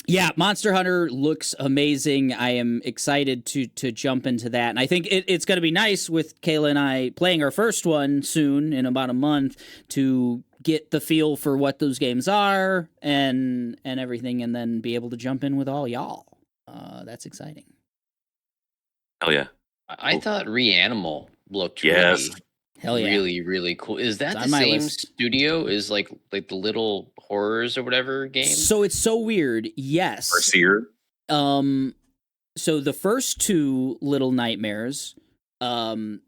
Yeah. Monster Hunter looks amazing. I am excited to jump into that. And I think it's going to be nice with Kayla and I playing our first one soon in about a month to get the feel for what those games are and everything, and then be able to jump in with all y'all. That's exciting. Hell yeah. I thought Reanimal looked Hell yeah. really, really cool. Is that the same studio as like the Little Horrors or whatever game? So it's so weird. Yes. Or Seer. So the first two Little Nightmares, yes,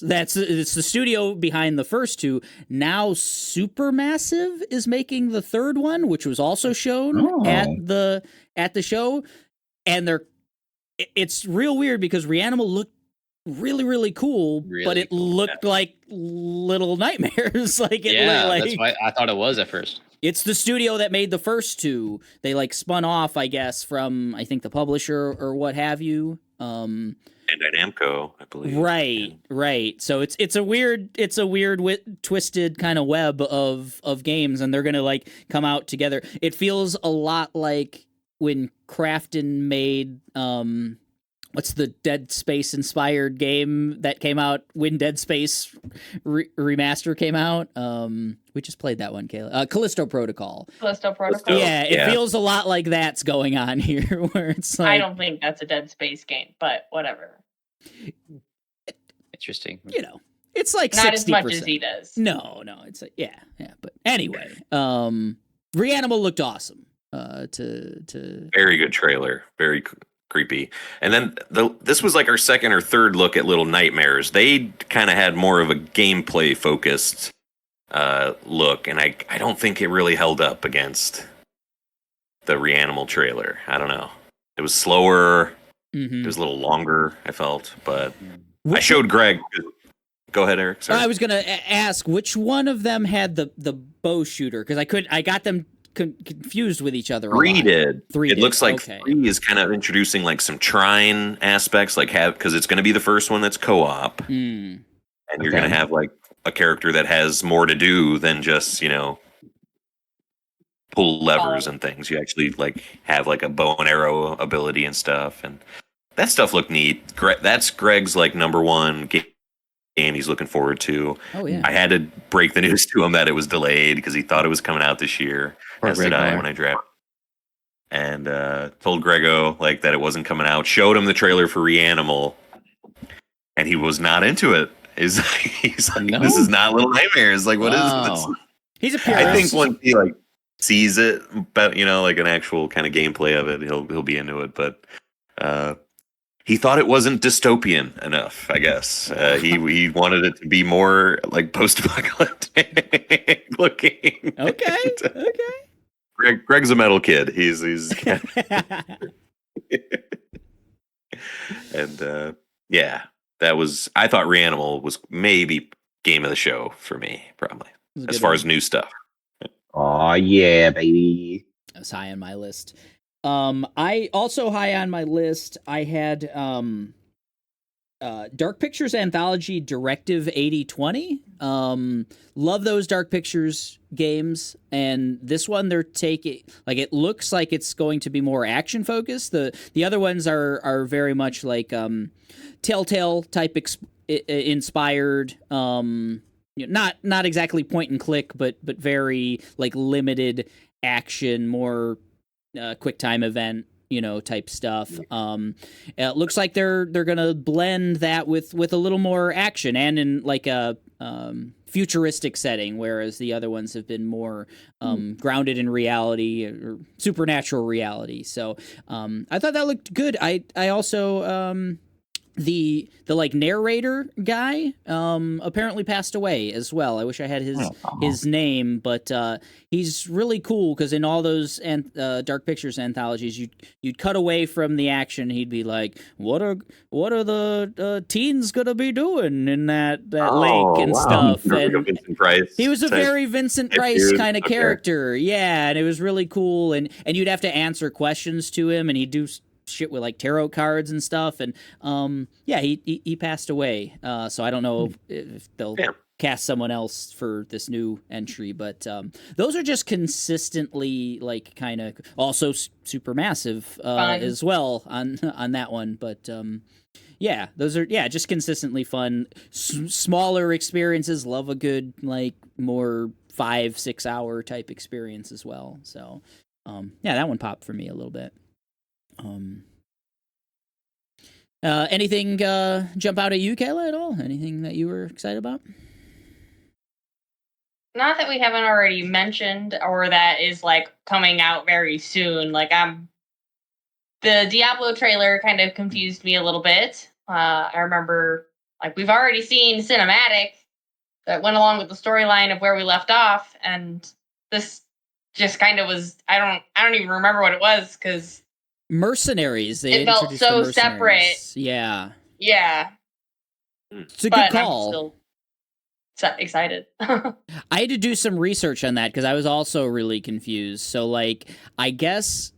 it's the studio behind the first two. Now Supermassive is making the third one, which was also shown at the show, and it's real weird because Reanimal looked really, really cool, but it looked like Little Nightmares. Like that's why I thought it was at first. It's the studio that made the first two. They like spun off, I guess, from I think the publisher or what have you. And Namco, I believe. Right. So it's a weird twisted kind of web of games, and they're gonna like come out together. It feels a lot like when Crafton made what's the Dead Space inspired game that came out when Dead Space remaster came out? We just played that one, Kayla. Callisto Protocol. Yeah, it feels a lot like that's going on here, where it's like, I don't think that's a Dead Space game, but whatever. Interesting. It's like not 60%. As much as he does. No, it's like, yeah. But anyway, Reanimal looked awesome. Very good trailer, very creepy. And then this was like our second or third look at Little Nightmares. They kind of had more of a gameplay focused look, and I don't think it really held up against the Reanimal trailer. I don't know. It was slower. It was a little longer, I felt, but I showed Greg. Go ahead, Eric. Sorry. I was gonna ask which one of them had the bow shooter, because I got them confused with each other. Three did. It looks like 3 is kind of introducing like some Trine aspects, like because it's going to be the first one that's co-op, and you're going to have like a character that has more to do than just pull levers and things. You actually like have like a bow and arrow ability and stuff, and that stuff looked neat. That's Greg's like number one game game he's looking forward to. Oh yeah. I had to break the news to him that it was delayed because he thought it was coming out this year, as did I when I drafted. And told Grego like that it wasn't coming out. Showed him the trailer for Reanimal, and he was not into it. He's like, No? This is not Little Nightmares. Like, what is this? He's a purist. I think once he like sees it, but like an actual kind of gameplay of it, he'll be into it. But he thought it wasn't dystopian enough. I guess he wanted it to be more like post-apocalyptic looking. Okay. Greg's a metal kid. He's and yeah, that was. I thought Reanimal was maybe game of the show for me, probably as far as new stuff. Oh yeah, baby. That was high on my list. I also high on my list. I had Dark Pictures Anthology Directive 8020. Love those Dark Pictures games, and this one they're taking like it looks like it's going to be more action focused. The other ones are very much like Telltale type inspired. Not exactly point and click, but very like limited action, more quick time event, type stuff. It looks like they're gonna blend that with a little more action and in like a futuristic setting, whereas the other ones have been more grounded in reality or supernatural reality. So I thought that looked good. I also the like narrator guy apparently passed away as well. I wish I had his name, but he's really cool because in all those Dark Pictures anthologies, you'd cut away from the action. He'd be like, "What are the teens gonna be doing in that lake and stuff?" And he was a very Vincent Price kind of character, yeah, and it was really cool. And you'd have to answer questions to him, and he'd do shit with like tarot cards and stuff, and he passed away, so I don't know if they'll cast someone else for this new entry, but those are just consistently like kind of also super massive as well on that one, but those are just consistently fun, smaller experiences. Love a good like more 5-6 hour type experience as well, so that one popped for me a little bit. Anything jump out at you, Kayla, at all? Anything that you were excited about? Not that we haven't already mentioned or that is like coming out very soon. Like the Diablo trailer kind of confused me a little bit. I remember like we've already seen cinematic that went along with the storyline of where we left off, and this just kind of was I don't even remember what it was because Mercenaries. It felt so separate. Yeah. It's a good call. I'm still excited. I had to do some research on that because I was also really confused. So, like, I guess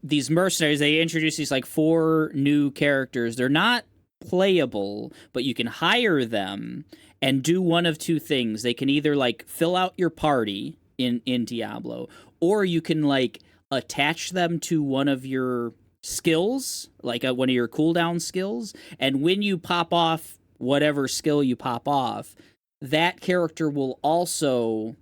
these mercenaries, they introduce these, like, 4 new characters. They're not playable, but you can hire them and do one of 2 things. They can either, like, fill out your party in Diablo, or you can, like, attach them to one of your skills, like one of your cooldown skills, and when you pop off whatever skill you pop off, that character will also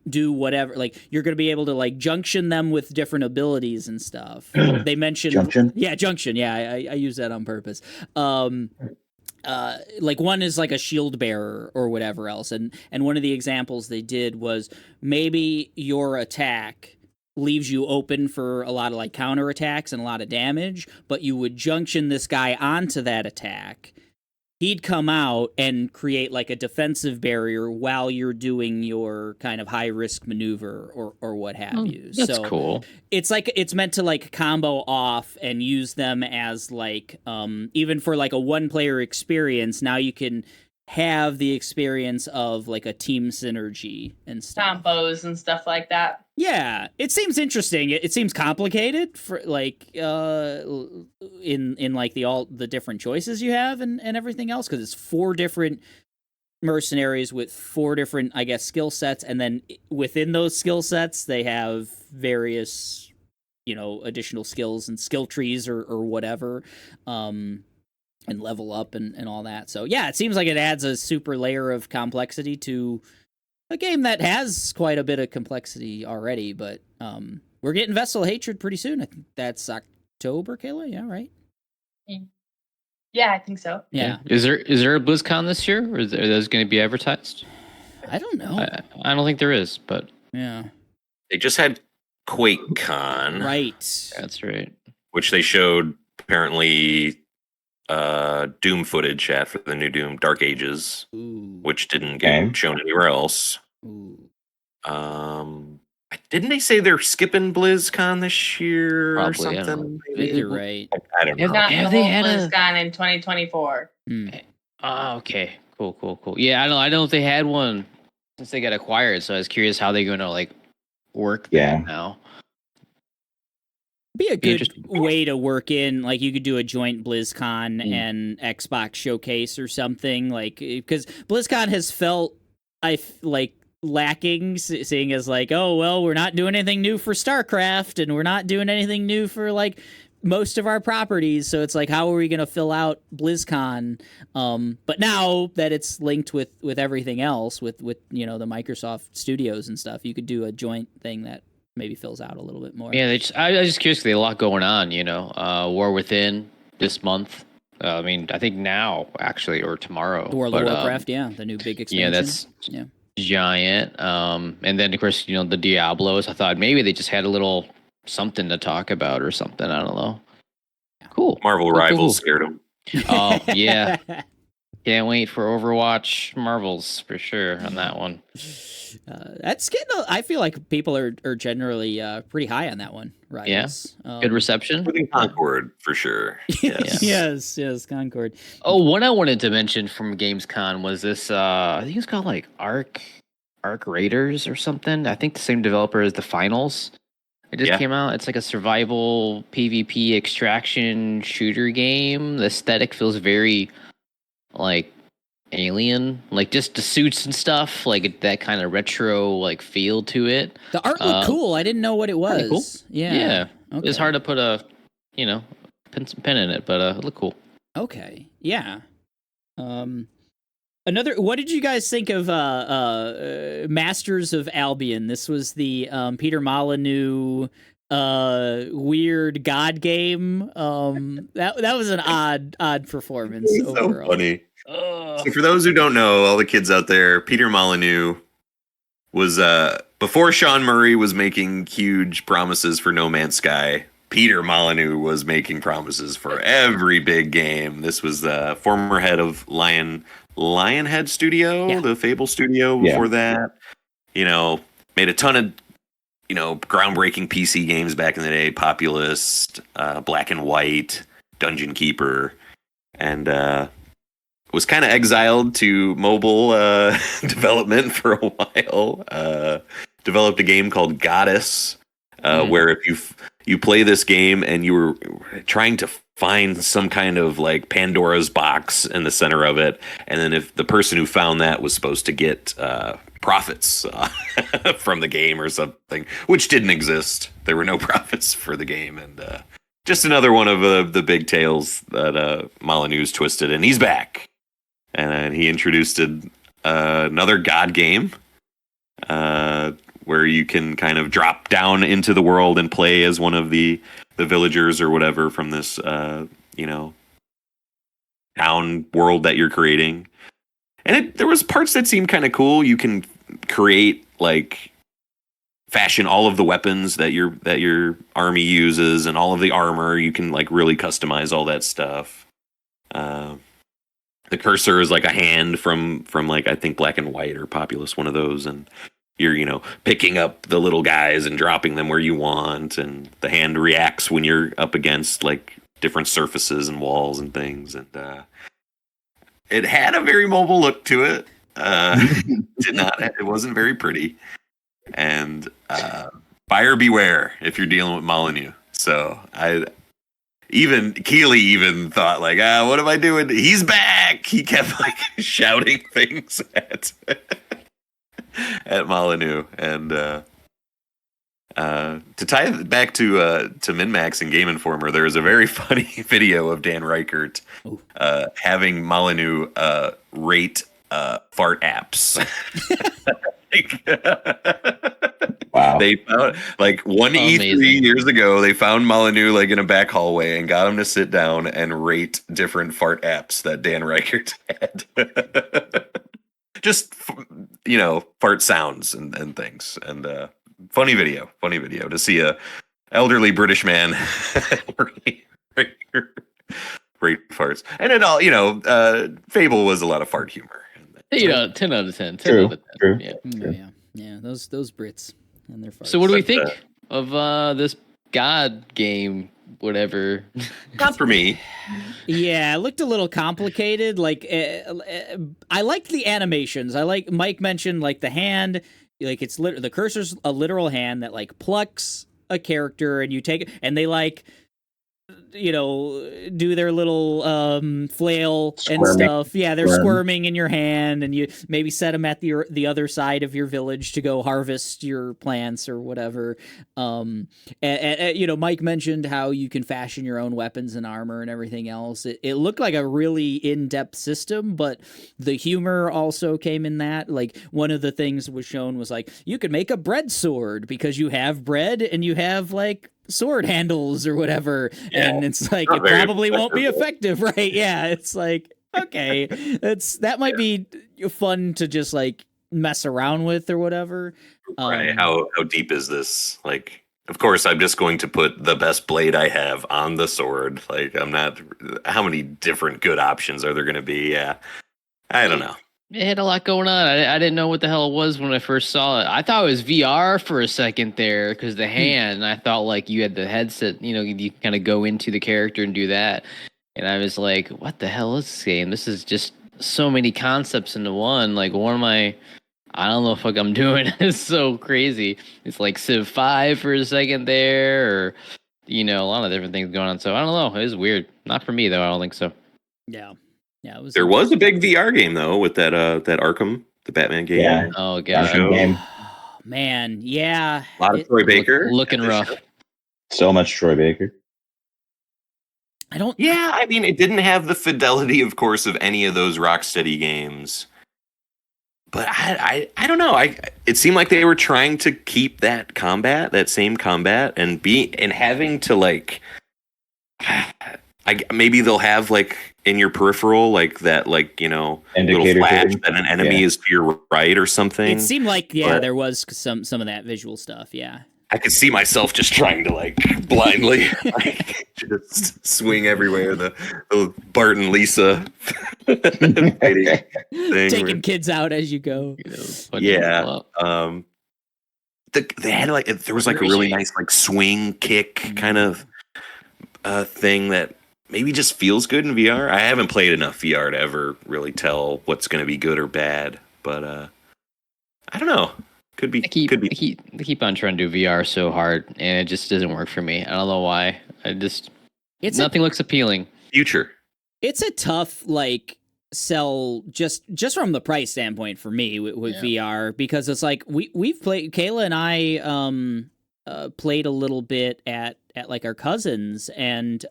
do whatever, like you're going to be able to like junction them with different abilities and stuff. They mentioned junction. I use that on purpose. Like one is like a shield bearer or whatever else, and one of the examples they did was maybe your attack leaves you open for a lot of like counterattacks and a lot of damage, but you would junction this guy onto that attack. He'd come out and create like a defensive barrier while you're doing your kind of high risk maneuver or what have you. That's cool. It's like it's meant to like combo off and use them as like even for like a 1-player experience. Now you can have the experience of like a team synergy and stuff. Combos and stuff like that. Yeah, it seems interesting. It seems complicated for like in like the different choices you have and everything else, because it's 4 different mercenaries with 4 different, I guess, skill sets, and then within those skill sets they have various, additional skills and skill trees or whatever. and level up and all that. So yeah, it seems like it adds a super layer of complexity to a game that has quite a bit of complexity already. But we're getting Vessel Hatred pretty soon. I think that's October, Kayla. Yeah, right. Yeah, I think so. Yeah. Is there a BlizzCon this year, or are those going to be advertised? I don't know. I don't think there is, but yeah. They just had QuakeCon. Right. That's right. Which they showed apparently Doom footage at for the new Doom Dark Ages, which didn't get shown anywhere else. Didn't they say they're skipping BlizzCon this year Probably, or something? I think you're right. I don't know. Have they had BlizzCon in 2024? Okay. Cool. Yeah, I don't know if they had one since they got acquired, so I was curious how they're going to like work that now. Be a good way to work in, like you could do a joint BlizzCon and Xbox showcase or something, like, because BlizzCon has felt lacking, seeing as like, oh well, we're not doing anything new for StarCraft and we're not doing anything new for like most of our properties, so it's like, how are we going to fill out BlizzCon? But now that it's linked with everything else, with the Microsoft studios and stuff, you could do a joint thing that maybe fills out a little bit more. Yeah, I was just curious, they had a lot going on, War Within this month. I mean, I think now, actually, or tomorrow. World of Warcraft, the new big expansion. Yeah, that's giant. And then, of course, the Diablos. I thought maybe they just had a little something to talk about or something. I don't know. Cool. Marvel Rivals scared them. Oh, yeah. Can't wait for Overwatch Marvels for sure on that one. That's getting. I feel like people are generally pretty high on that one. Rivals. Yeah. Good reception. Within Concord for sure. Yes. yes, Concord. Oh, one I wanted to mention from Gamescom was this. I think it's called like Arc Raiders or something. I think the same developer as the Finals. It just came out. It's like a survival PvP extraction shooter game. The aesthetic feels very like alien, like just the suits and stuff, like that kind of retro like feel to it. The art looked cool. I didn't know what it was. Cool. Yeah. Okay. It's hard to put a pen in it, but it looked cool. Okay. Yeah. What did you guys think of Masters of Albion? This was the Peter Molyneux weird god game. That was an odd performance overall. So funny. So for those who don't know, all the kids out there, Peter Molyneux was before Sean Murray was making huge promises for No Man's Sky. Peter Molyneux was making promises for every big game. This was the former head of Lionhead Studio, the Fable Studio before that. Made a ton of groundbreaking PC games back in the day, Populist, Black and White, Dungeon Keeper, and was kind of exiled to mobile development for a while. Developed a game called Goddess, where if you play this game and you were trying to find some kind of like Pandora's box in the center of it, and then if the person who found that was supposed to get profits from the game or something, which didn't exist. There were no profits for the game, and just another one of the big tales that Molyneux's twisted, and he's back. And he introduced another god game where you can kind of drop down into the world and play as one of the villagers or whatever from this, town world that you're creating. And there was parts that seemed kind of cool. You can create, fashion all of the weapons that your army uses and all of the armor. You can, really customize all that stuff. The cursor is like a hand from I think Black and White or Populous, one of those, and you're picking up the little guys and dropping them where you want, and the hand reacts when you're up against different surfaces and walls and things, and it had a very mobile look to it. It wasn't very pretty, and buyer beware if you're dealing with Molyneux. So Keely even thought what am I doing? He's back. He kept shouting things at Molyneux, and To tie it back to MinMax and Game Informer, there is a very funny video of Dan Reichert having Molyneux rate fart apps. Wow. They found like one E3 years ago. They found Molyneux like in a back hallway and got him to sit down and rate different fart apps that Dan Reichert had. Just fart sounds and things. And funny video to see a elderly British man rate farts. And it all Fable was a lot of fart humor. 10 out of 10. 10 True, out of 10. true. Yeah. Yeah. Those Brits and their farts. So what do we think of this God game? Whatever. Not for me. Yeah, it looked a little complicated. Like, I liked the animations. Mike mentioned like the hand. Like the cursor's a literal hand that like plucks a character, and you take it, and they like, do their little flail and stuff. Yeah, they're squirming in your hand, and you maybe set them at the other side of your village to go harvest your plants or whatever. And Mike mentioned how you can fashion your own weapons and armor and everything else. It looked like a really in-depth system, but the humor also came in that. Like, one of the things was shown was like, you could make a bread sword because you have bread and you have like sword handles or whatever, and it's like it probably won't be effective, right? Yeah, it's like, okay, that might be fun to just like mess around with or whatever. Right? How deep is this? Like, of course, I'm just going to put the best blade I have on the sword. Like, I'm not. How many different good options are there going to be? Yeah, I don't know. It had a lot going on. I didn't know what the hell it was when I first saw it. I thought it was VR for a second there because the hand. I thought like you had the headset. You kind of go into the character and do that. And I was like, "What the hell is this game? This is just so many concepts into one. Like, what am I? I don't know what the fuck I'm doing. It's so crazy. It's like Civ 5 for a second there, or a lot of different things going on. So I don't know. It was weird. Not for me though. I don't think so. Yeah. Yeah, There was a big VR game though with that Arkham, the Batman game. Yeah. Oh god, game. Man, yeah. A lot of Troy Baker looking rough. So much Troy Baker. Yeah, I mean, it didn't have the fidelity, of course, of any of those Rocksteady games. But I don't know. It seemed like they were trying to keep that same combat, and having to like. Maybe they'll have like in your peripheral like that, like little flash that an enemy is to your right or something. It seemed like there was some of that visual stuff. Yeah, I could see myself just trying to like blindly just swing everywhere. The Bart and Lisa taking kids out as you go. Yeah. They had like there was like a really nice like swing kick kind of thing that maybe just feels good in VR. I haven't played enough VR to ever really tell what's going to be good or bad, but I don't know. Could be. They keep on trying to do VR so hard, and it just doesn't work for me. I don't know why. Nothing looks appealing. Future. It's a tough sell just from the price standpoint for me with VR, because it's like we've played. Kayla and I played a little bit at like our cousins and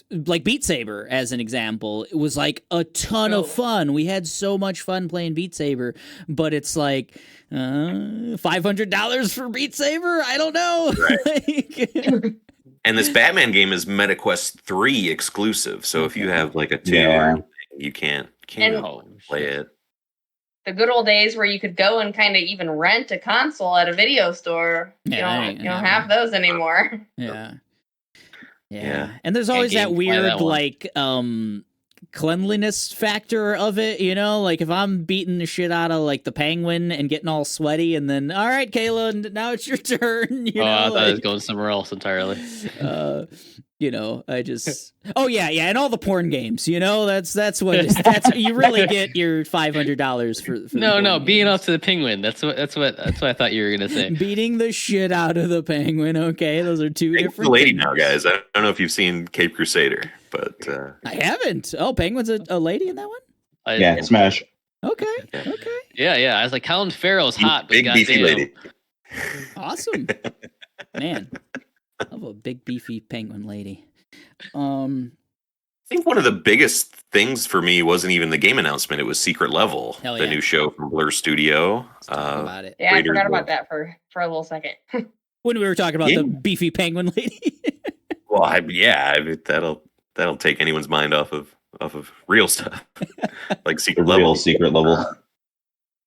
like Beat Saber as an example. It was like a ton of fun. We had so much fun playing Beat Saber, but it's like $500 for Beat Saber. I don't know. Right. And this Batman game is MetaQuest 3 exclusive. So if you have like a 2 or anything, you can't play it. The good old days where you could go and kind of even rent a console at a video store. You don't have those anymore. Yeah. And there's always that weird cleanliness factor of it, like if I'm beating the shit out of like the penguin and getting all sweaty, and then all right, Kayla, now it's your turn. I thought it was going somewhere else entirely. I just and all the porn games, that's what you really get your $500 for. No, beating up to the penguin. That's what I thought you were gonna say. Beating the shit out of the penguin. Okay, those are two different. The lady things. Now, guys. I don't know if you've seen Cape Crusader, but I haven't. Oh, Penguin's a lady in that one. Yeah, Smash. Okay. Yeah. I was like, Colin Farrell's hot, but big beefy lady. Awesome. Man, I love a big beefy penguin lady. I think one of the biggest things for me wasn't even the game announcement. It was Secret Level, Hell the yeah. new show from Blur Studio. Let's talk about it. Yeah, I forgot about that for a little second. When we were talking about the beefy penguin lady. Well, I mean, that'll take anyone's mind off of real stuff, like Secret Level. Real Secret Level.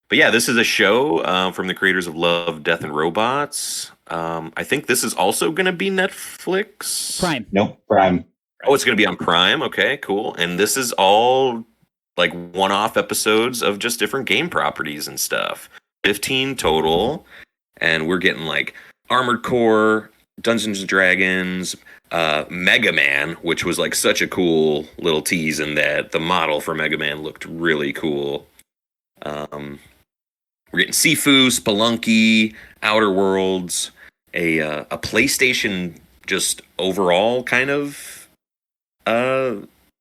But yeah, this is a show from the creators of Love, Death, and Robots. I think this is also going to be Netflix. Prime. Nope, Prime. Oh, it's going to be on Prime. Okay, cool. And this is all like one-off episodes of just different game properties and stuff. 15 total. And we're getting like Armored Core, Dungeons and Dragons, Mega Man, which was like such a cool little tease in that the model for Mega Man looked really cool. We're getting Sifu, Spelunky, Outer Worlds, a PlayStation just overall kind of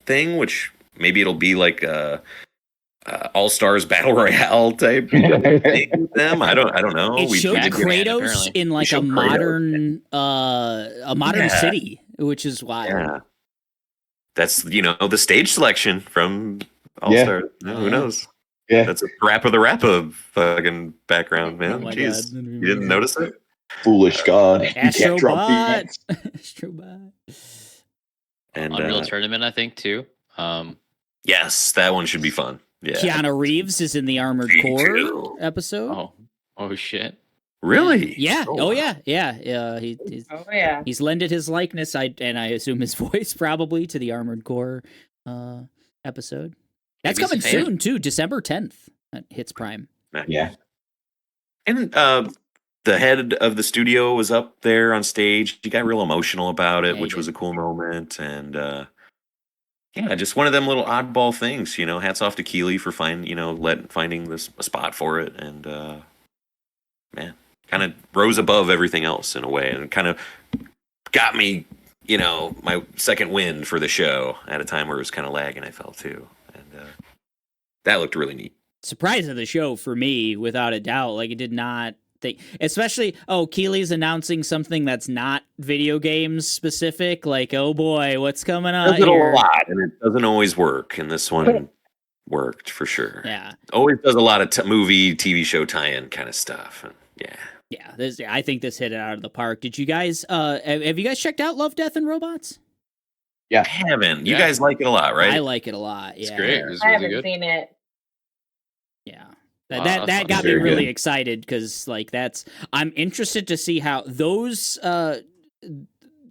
thing, which maybe it'll be like All Stars Battle Royale type thing with them. I don't know. It showed Kratos in like a modern city, which is wild. Yeah. That's the stage selection from All Stars. Who knows? Yeah, that's a rap of the rap of fucking background, man. Oh Jeez, God. You didn't notice it? Foolish God. You can't drop Astrobot. Astrobot. And Unreal Tournament, I think too. Yes, that one should be fun. Yeah. Keanu Reeves is in the Armored Core episode. Oh shit. Really? Yeah. Oh, wow. Yeah. He's lended his likeness, and I assume his voice probably to the Armored Core episode. That's coming soon too, December 10th. That hits Prime. Yeah. And the head of the studio was up there on stage. He got real emotional about it, which was a cool moment. And yeah, just one of them little oddball things. Hats off to Keeley for finding a spot for it, and man, kind of rose above everything else in a way, and kind of got me, my second win for the show at a time where it was kind of lagging. I felt too, and that looked really neat. Surprise of the show for me, without a doubt. Like, it did not think, especially, Keeley's announcing something that's not video games specific. Like, oh boy, what's coming on? Does it a lot, and it doesn't always work. And this one worked for sure. Yeah, always does a lot of movie, TV show tie-in kind of stuff. And yeah. I think this hit it out of the park. Did you guys? Have you guys checked out Love, Death, and Robots? Yeah, I haven't. You guys like it a lot, right? I like it a lot. Yeah, it's great. It was I really haven't good. seen it. Yeah. That got me really excited because I'm interested to see how those that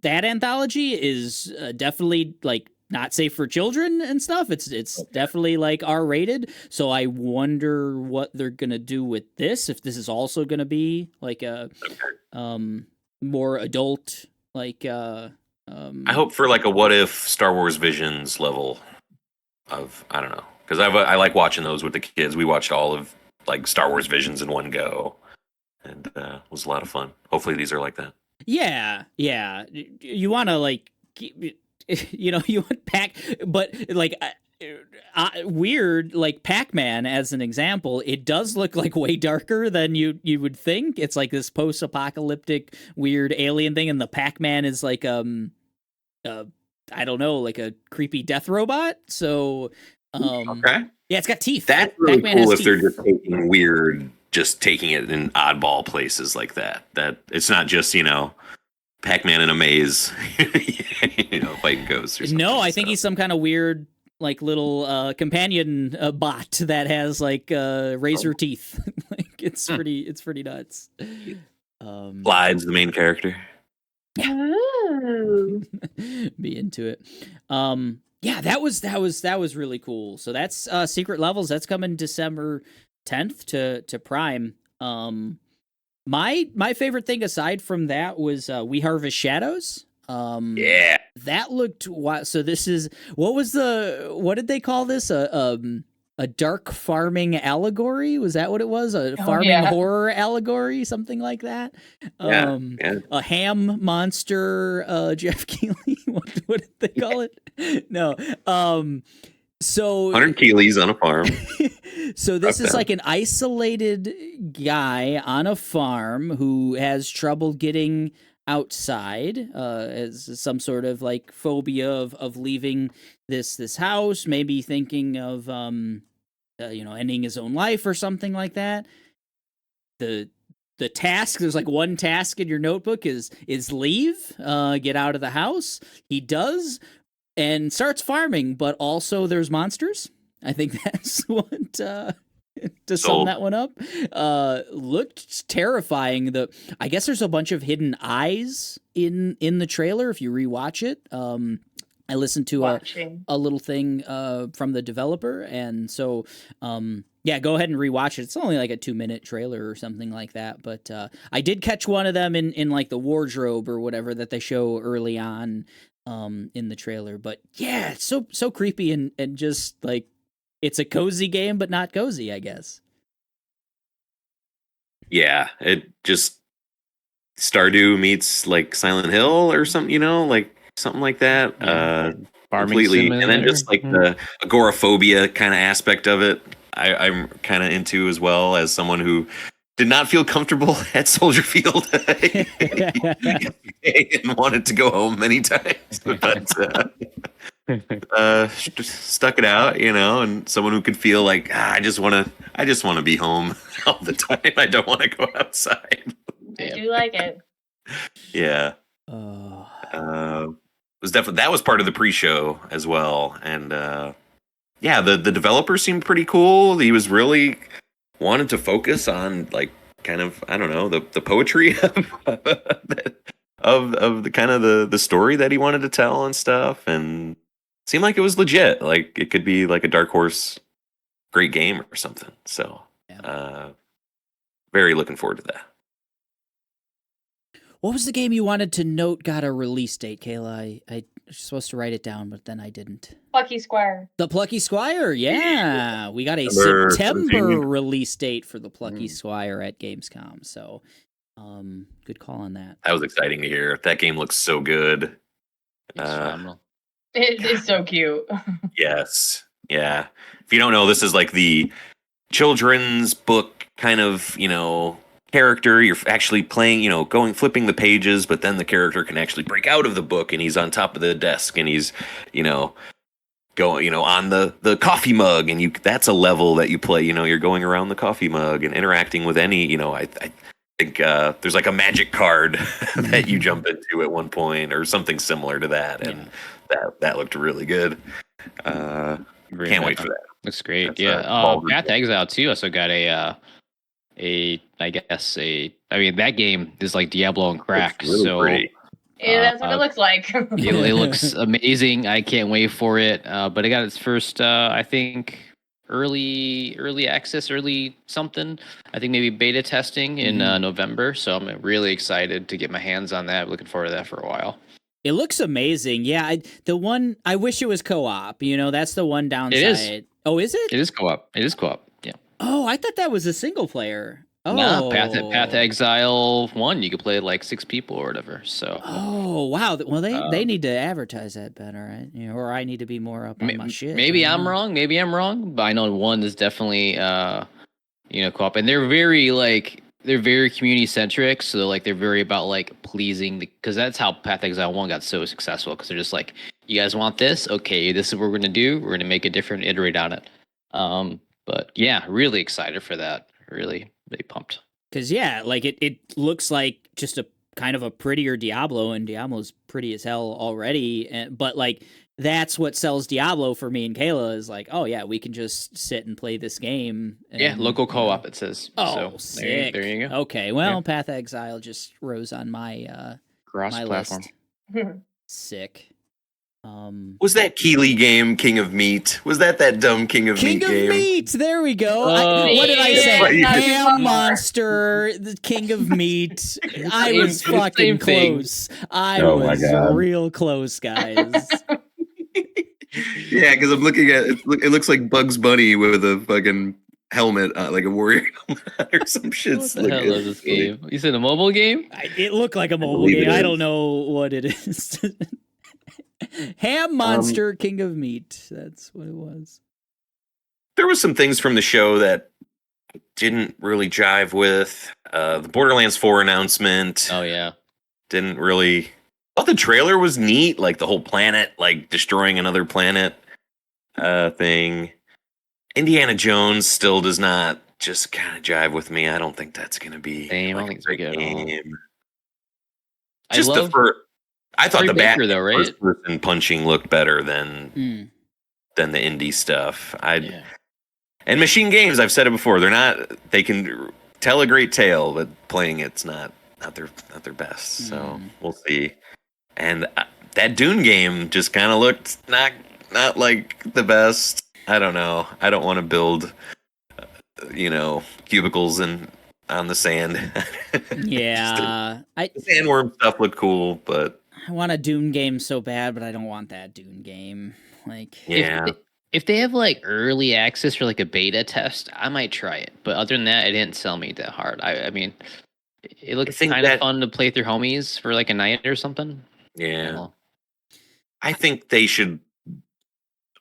anthology is definitely like not safe for children and stuff. It's definitely like R-rated. So I wonder what they're gonna do with this. If this is also gonna be like a more adult like. I hope for like a what if Star Wars Visions level of I don't know, because I like watching those with the kids. We watched all of like Star Wars Visions in one go, and it was a lot of fun. Hopefully these are like that. Yeah. You want to like, you want but like weird, like Pac-Man as an example. It does look like way darker than you would think. It's like this post-apocalyptic weird alien thing, and the Pac-Man is like I don't know, like a creepy death robot. So okay. Yeah, it's got teeth. That's really Pac-Man cool if teeth. they're just taking it in oddball places like that. That it's not just, Pac-Man in a maze, fighting ghosts or something. No, I think he's some kind of weird, like, little companion bot that has like razor teeth. Like, it's pretty nuts. Slides, the main character. Be into it. Yeah, that was really cool. So that's Secret Levels. That's coming December 10th to Prime. My favorite thing aside from that was We Harvest Shadows. Yeah, that looked so this is what did they call this, a dark farming allegory? Was that what it was? A farming horror allegory, something like that. A ham monster, Jeff Keighley. What did they call it? No. So 100 Keeleys on a farm. So this is like an isolated guy on a farm who has trouble getting outside, as some sort of like phobia of leaving this house, maybe thinking of ending his own life or something like that. The task, there's like one task in your notebook is leave, get out of the house. He does and starts farming, but also there's monsters. I think that's what to sum that one up. Looked terrifying. I guess there's a bunch of hidden eyes in the trailer if you rewatch it. I listened to a little thing from the developer, and so yeah, go ahead and rewatch it. It's only like a 2-minute trailer or something like that, but I did catch one of them in like the wardrobe or whatever that they show early on in the trailer. But yeah, it's so creepy and just like it's a cozy game, but not cozy, I guess. Yeah, it just Stardew meets like Silent Hill or something, like something like that. Completely, and then just like the agoraphobia kind of aspect of it, I'm kind of into as well, as someone who did not feel comfortable at Soldier Field and wanted to go home many times, but stuck it out, and someone who could feel like I just want to be home all the time. I don't want to go outside. I do like it. Yeah. Was definitely, that was part of the pre-show as well, and yeah, the developer seemed pretty cool. He was really wanted to focus on like kind of, I don't know, the poetry of the kind of the story that he wanted to tell and stuff, and seemed like it was legit. Like it could be like a Dark Horse great game or something. So very looking forward to that. What was the game you wanted to note got a release date, Kayla? I was supposed to write it down, but then I didn't. Plucky Squire. The Plucky Squire, yeah. We got a September release date for the Plucky Squire at Gamescom. So, good call on that. That was exciting to hear. That game looks so good. It is so cute. Yes. Yeah. If you don't know, this is like the children's book kind of, character. You're actually playing, flipping the pages, but then the character can actually break out of the book and he's on top of the desk and he's, going, on the coffee mug, and that's a level that you play, you're going around the coffee mug and interacting with any, I think there's like a magic card that you jump into at one point or something similar to that. And that looked really good. Can't wait for that. Looks great. That's Path to Exile too also got that game is like Diablo on crack. It's really pretty. Yeah, that's what it looks like. It looks amazing. I can't wait for it. But it got its first, I think, early access, early something. I think maybe beta testing in November. So I'm really excited to get my hands on that. Looking forward to that for a while. It looks amazing. Yeah, I wish it was co-op. That's the one downside. It is. Oh, is it? It is co-op. Yeah. Oh, I thought that was a single player. Oh, no, Path to Exile 1, you could play like 6 people or whatever. So. Oh wow! Well, they need to advertise that better, right? Or I need to be more up on my shit. Maybe I'm wrong. But I know 1 is definitely co-op, and they're very community centric. So like they're very about like pleasing because that's how Path to Exile 1 got so successful. Because they're just like, you guys want this? Okay, this is what we're gonna do. We're gonna make it different, iterate on it. But yeah, really excited for that. Really pumped. Because it looks like just a kind of a prettier Diablo, and Diablo's pretty as hell already. But like that's what sells Diablo for me and Kayla is like, oh yeah, we can just sit and play this game. And, local co-op it says. Oh, so, sick. There you go. Okay, well, Path of Exile just rose on my cross-platform. List. Sick. Was that Keeley game King of Meat? Was that dumb King of Meat game? King of Meat! There we go. What did I say? Ham monster, the King of Meat. I was fucking close. I was real close, guys. Yeah, because I'm looking at it. It looks like Bugs Bunny with a fucking helmet, like a warrior helmet or some shit. What the hell is this game? You said a mobile game? It looked like a mobile game. I don't know what it is. Ham monster, king of meat. That's what it was. There was some things from the show that didn't really jive with the Borderlands 4 announcement. Oh yeah, Didn't really. Thought the trailer was neat, like the whole planet, like destroying another planet thing. Indiana Jones still does not just kind of jive with me. I don't think that's going to be same. I don't like think it's a great good. game. I Just love I thought Troy the Baker, Batman though, right? first person punching looked better than the indie stuff. And Machine Games, I've said it before, they can tell a great tale, but playing it's not their best. So we'll see. And that Dune game just kind of looked not like the best. I don't know. I don't want to build cubicles on the sand. Yeah. The sandworm stuff looked cool, but I want a Dune game so bad, but I don't want that Dune game. Like, yeah. If they have like early access or like a beta test, I might try it. But other than that, it didn't sell me that hard. I mean, it looked kind of fun to play through homies for like a night or something. Yeah. I think they should.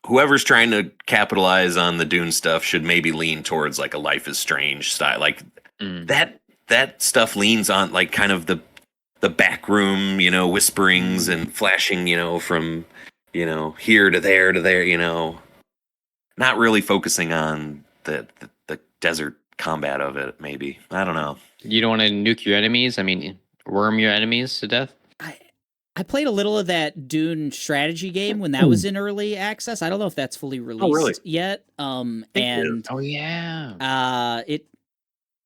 Whoever's trying to capitalize on the Dune stuff should maybe lean towards like a Life is Strange style. Like that stuff leans on like kind of the back room, whisperings and flashing, from here to there, not really focusing on the desert combat of it. Maybe, I don't know. You don't want to nuke your enemies. I mean, worm your enemies to death. I played a little of that Dune strategy game when that was in early access. I don't know if that's fully released yet. And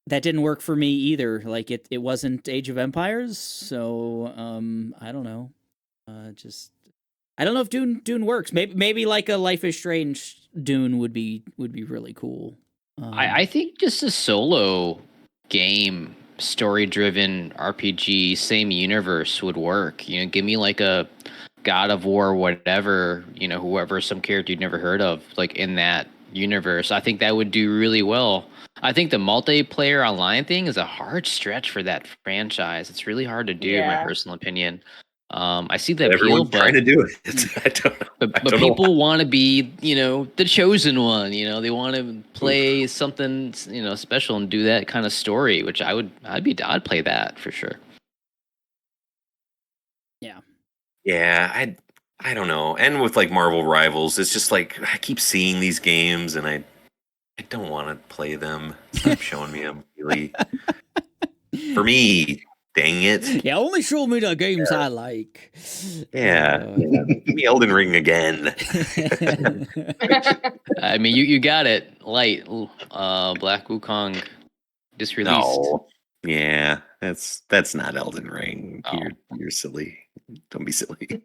that didn't work for me either. Like it wasn't Age of Empires, so I don't know. I don't know if Dune works. Maybe like a Life is Strange Dune would be really cool. I think just a solo game, story-driven RPG, same universe would work. Give me like a God of War, whatever, whoever, some character you'd never heard of, like in that universe. I think that would do really well. I think the multiplayer online thing is a hard stretch for that franchise. It's really hard to do, in my personal opinion. I see the appeal, everyone's trying to do it. I don't know. But people want to be, the chosen one. They want to play something, special and do that kind of story, which I'd play that for sure. Yeah. Yeah, I don't know. And with like Marvel Rivals, it's just like I keep seeing these games and I don't want to play them. Stop showing me them really. For me. Dang it. Yeah, only show me the games I like. Yeah. Give me Elden Ring again. I mean, you got it. Light. Black Wukong just released. No. Yeah, that's not Elden Ring. Oh. You're silly. Don't be silly.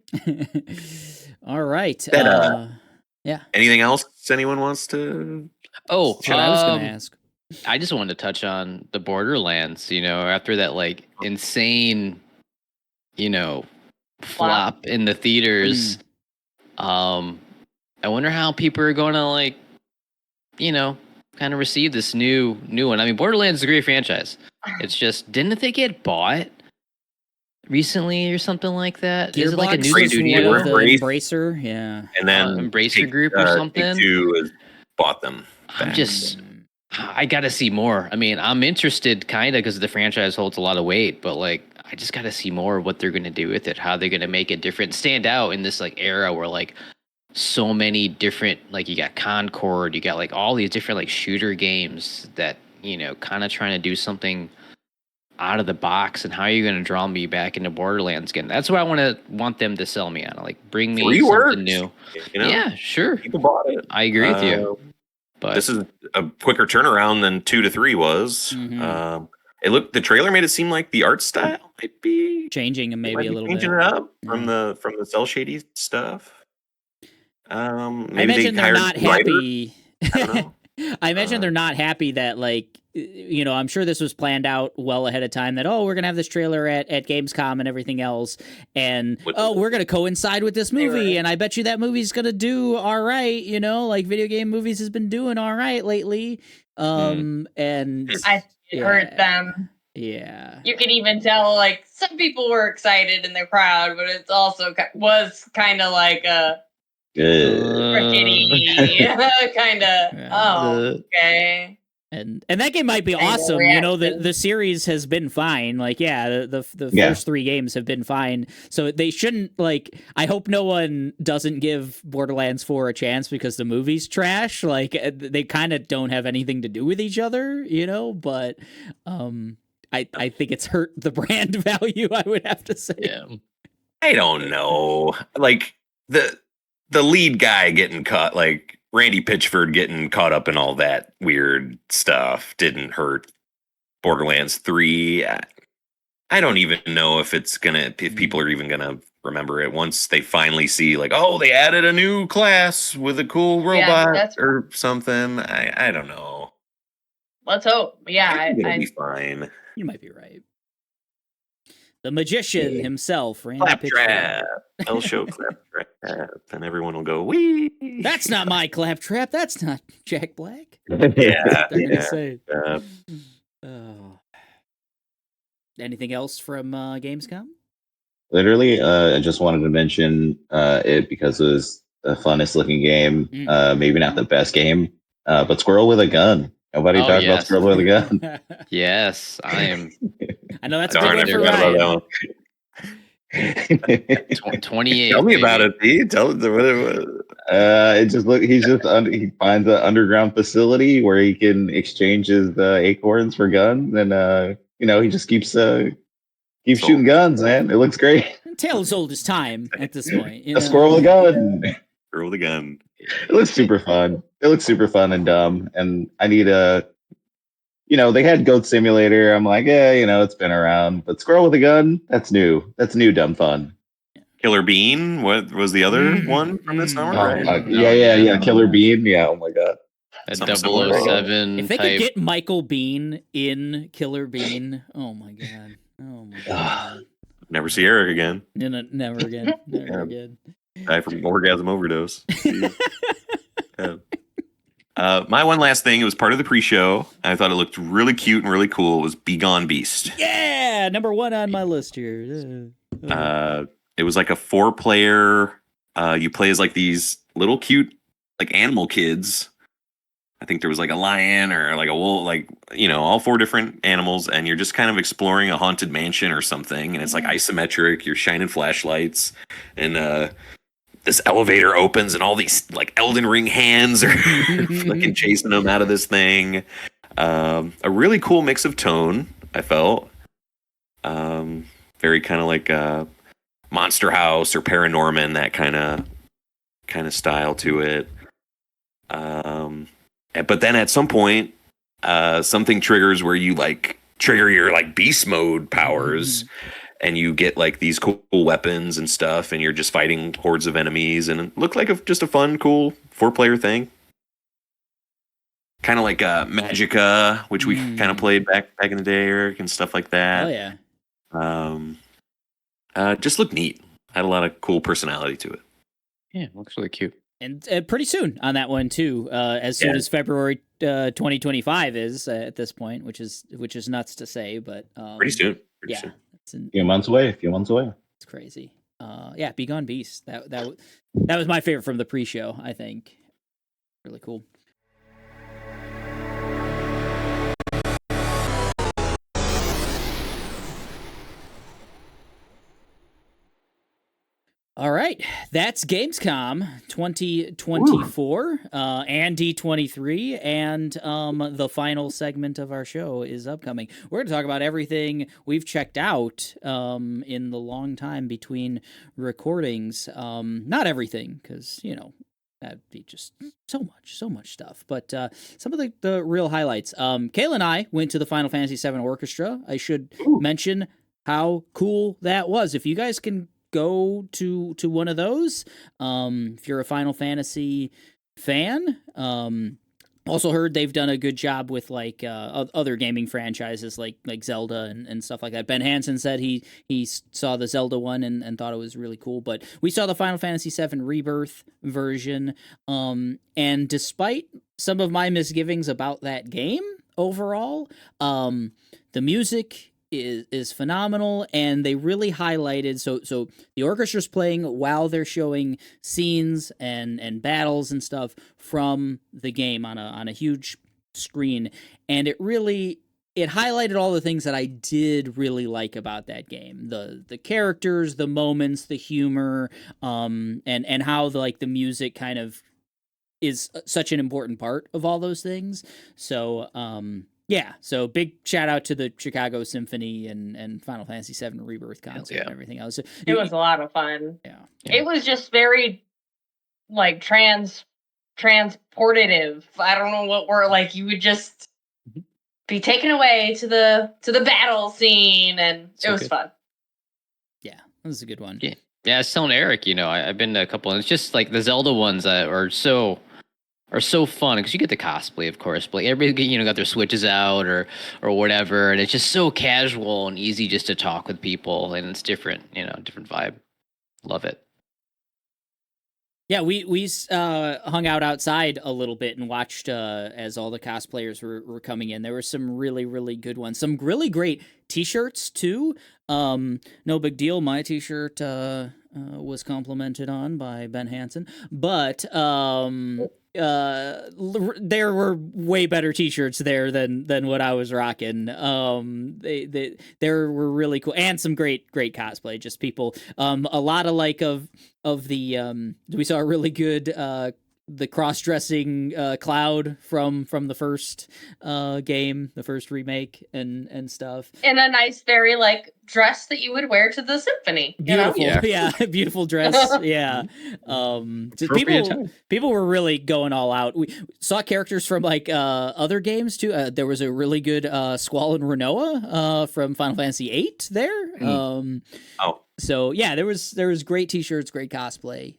All right. Yeah. Anything else anyone wants to? Oh, I was going to ask. I just wanted to touch on the Borderlands, after that like insane, flop in the theaters. I wonder how people are going to like, kind of receive this new one. I mean, Borderlands is a great franchise. It's just, didn't they get bought recently or something like that? Is it like a new studio? Embracer, yeah. And then Embracer Group or something? Take-Two has bought them. I got to see more. I mean, I'm interested kind of because the franchise holds a lot of weight, but like, I just got to see more of what they're going to do with it, how they're going to make it different, stand out in this like era where like so many different, like you got Concord, you got like all these different like shooter games that, kind of trying to do something out of the box, and how are you going to draw me back into Borderlands again? That's what I want them to sell me on. Like bring me something new. Yeah, sure. People bought it. I agree with you. But this is a quicker turnaround than 2 to 3 was. The trailer made it seem like the art style might be changing and maybe a little changing bit. It up from the cell shady stuff. Maybe I imagine they're not happy. I imagine they're not happy that like, I'm sure this was planned out well ahead of time that, we're going to have this trailer at Gamescom and everything else. And, we're going to coincide with this movie. And I bet you that movie's going to do all right. Like video game movies has been doing all right lately. And I hurt them. Yeah. You could even tell, like, some people were excited in the crowd, but it's also was kind of like a crickety kind of. Okay. And that game might be Kind of awesome. You know, reaction. the series has been fine. Like, yeah, the Yeah. first 3 games have been fine. So they shouldn't, like, I hope no one doesn't give Borderlands 4 a chance because the movie's trash. Like, they kind of don't have anything to do with each other, you know, but I think it's hurt the brand value, I would have to say. Yeah. I don't know. Like the lead guy getting caught, like Randy Pitchford getting caught up in all that weird stuff didn't hurt Borderlands 3. I don't even know if people are even gonna remember it once they finally see, like, oh, they added a new class with a cool robot or something. I don't know. Let's hope. Yeah, It'll be fine. You might be right. The magician himself, Randy Claptrap. They'll show Claptrap, and everyone will go, wee. That's not my Claptrap. That's not Jack Black. Yeah. They're gonna say. Oh. Anything else from Gamescom? Literally, I just wanted to mention it because it was the funnest looking game. Maybe not the best game, but Squirrel with a Gun. Nobody talked about Squirrel with a Gun. Yes, I am. I know that's a big one for Ryan. 28. Tell me about it, Pete. Tell what it was. It just he finds an underground facility where he can exchange his acorns for guns, and he just keeps shooting guns, man. It looks great. Tale as old as time at this point. A squirrel with a gun. Squirrel with a gun. It looks super fun. It looks super fun and dumb. And I need they had Goat Simulator. I'm like, it's been around. But Squirrel with a Gun, that's new. That's new dumb fun. Killer Bean, what was the other one from this summer? Right? Yeah. Killer Bean. Yeah, oh my God. A 007 If they type. could get Michael Bean in Killer Bean, oh my God. Never see Eric again. Never again. Never again. Die from orgasm overdose. My one last thing, it was part of the pre-show. I thought it looked really cute and really cool. It was Be Gone Beast. Yeah, number 1 on my list here. It was like a 4-player. You play as like these little cute like animal kids. I think there was like a lion or like a wolf, like, all 4 different animals, and you're just kind of exploring a haunted mansion or something. And it's like isometric. You're shining flashlights, and this elevator opens, and all these like Elden Ring hands are fucking chasing them out of this thing. A really cool mix of tone, I felt. Very kind of like Monster House or Paranorman, that kind of style to it. But then at some point, something triggers where you like trigger your like beast mode powers. And you get like these cool weapons and stuff, and you're just fighting hordes of enemies, and it looked like just a fun, cool 4-player thing. Kind of like Magica, which we kind of played back in the day, Eric, and stuff like that. Oh yeah. Just looked neat. Had a lot of cool personality to it. Yeah, looks really cute. And pretty soon on that one too. As soon as February 2025 is at this point, which is nuts to say, but pretty soon. Soon. A few months away. It's crazy. Be Gone Beast. That was my favorite from the pre-show, I think. Really cool. All right, that's Gamescom 2024 and D23, and the final segment of our show is upcoming. We're going to talk about everything we've checked out in the long time between recordings. Not everything, because, that'd be just so much stuff. But some of the real highlights. Kayla and I went to the Final Fantasy VII Orchestra. I should mention how cool that was. If you guys can go to one of those, if you're a Final Fantasy fan. Also heard they've done a good job with like other gaming franchises like Zelda and stuff like that. Ben Hansen said he saw the Zelda one and thought it was really cool. But we saw the Final Fantasy VII Rebirth version, and despite some of my misgivings about that game overall. The music is phenomenal, and they really highlighted so the orchestra's playing while they're showing scenes and battles and stuff from the game on a huge screen, and it highlighted all the things that I did really like about that game. The characters, the moments, the humor, and how the music kind of is such an important part of all those things. So yeah, so big shout out to the Chicago Symphony and Final Fantasy VII Rebirth concert and everything else. It was a lot of fun. Yeah. It was just very transportative. I don't know what word. You would just be taken away to the battle scene, and it was fun. Yeah, that was a good one. Yeah, I was telling Eric, I've been to a couple, and it's just like the Zelda ones that are so fun because you get the cosplay, of course, but everybody got their Switches out or whatever, and it's just so casual and easy just to talk with people, and it's different, different vibe. Love it. Yeah, we hung out outside a little bit and watched as all the cosplayers were coming in. There were some really, really good ones. Some really great T-shirts, too. No big deal. My T-shirt was complimented on by Ben Hansen. But there were way better T-shirts there than what I was rocking. They were really cool, and some great cosplay. Just people, a lot of the we saw a really good the cross-dressing Cloud from the first game, the first remake, and stuff. In a nice, very dress that you would wear to the symphony. Beautiful, yeah, beautiful dress, yeah. People were really going all out. We saw characters from other games too. There was a really good Squall and Renoa from Final Fantasy VIII there. So yeah, there was great T-shirts, great cosplay.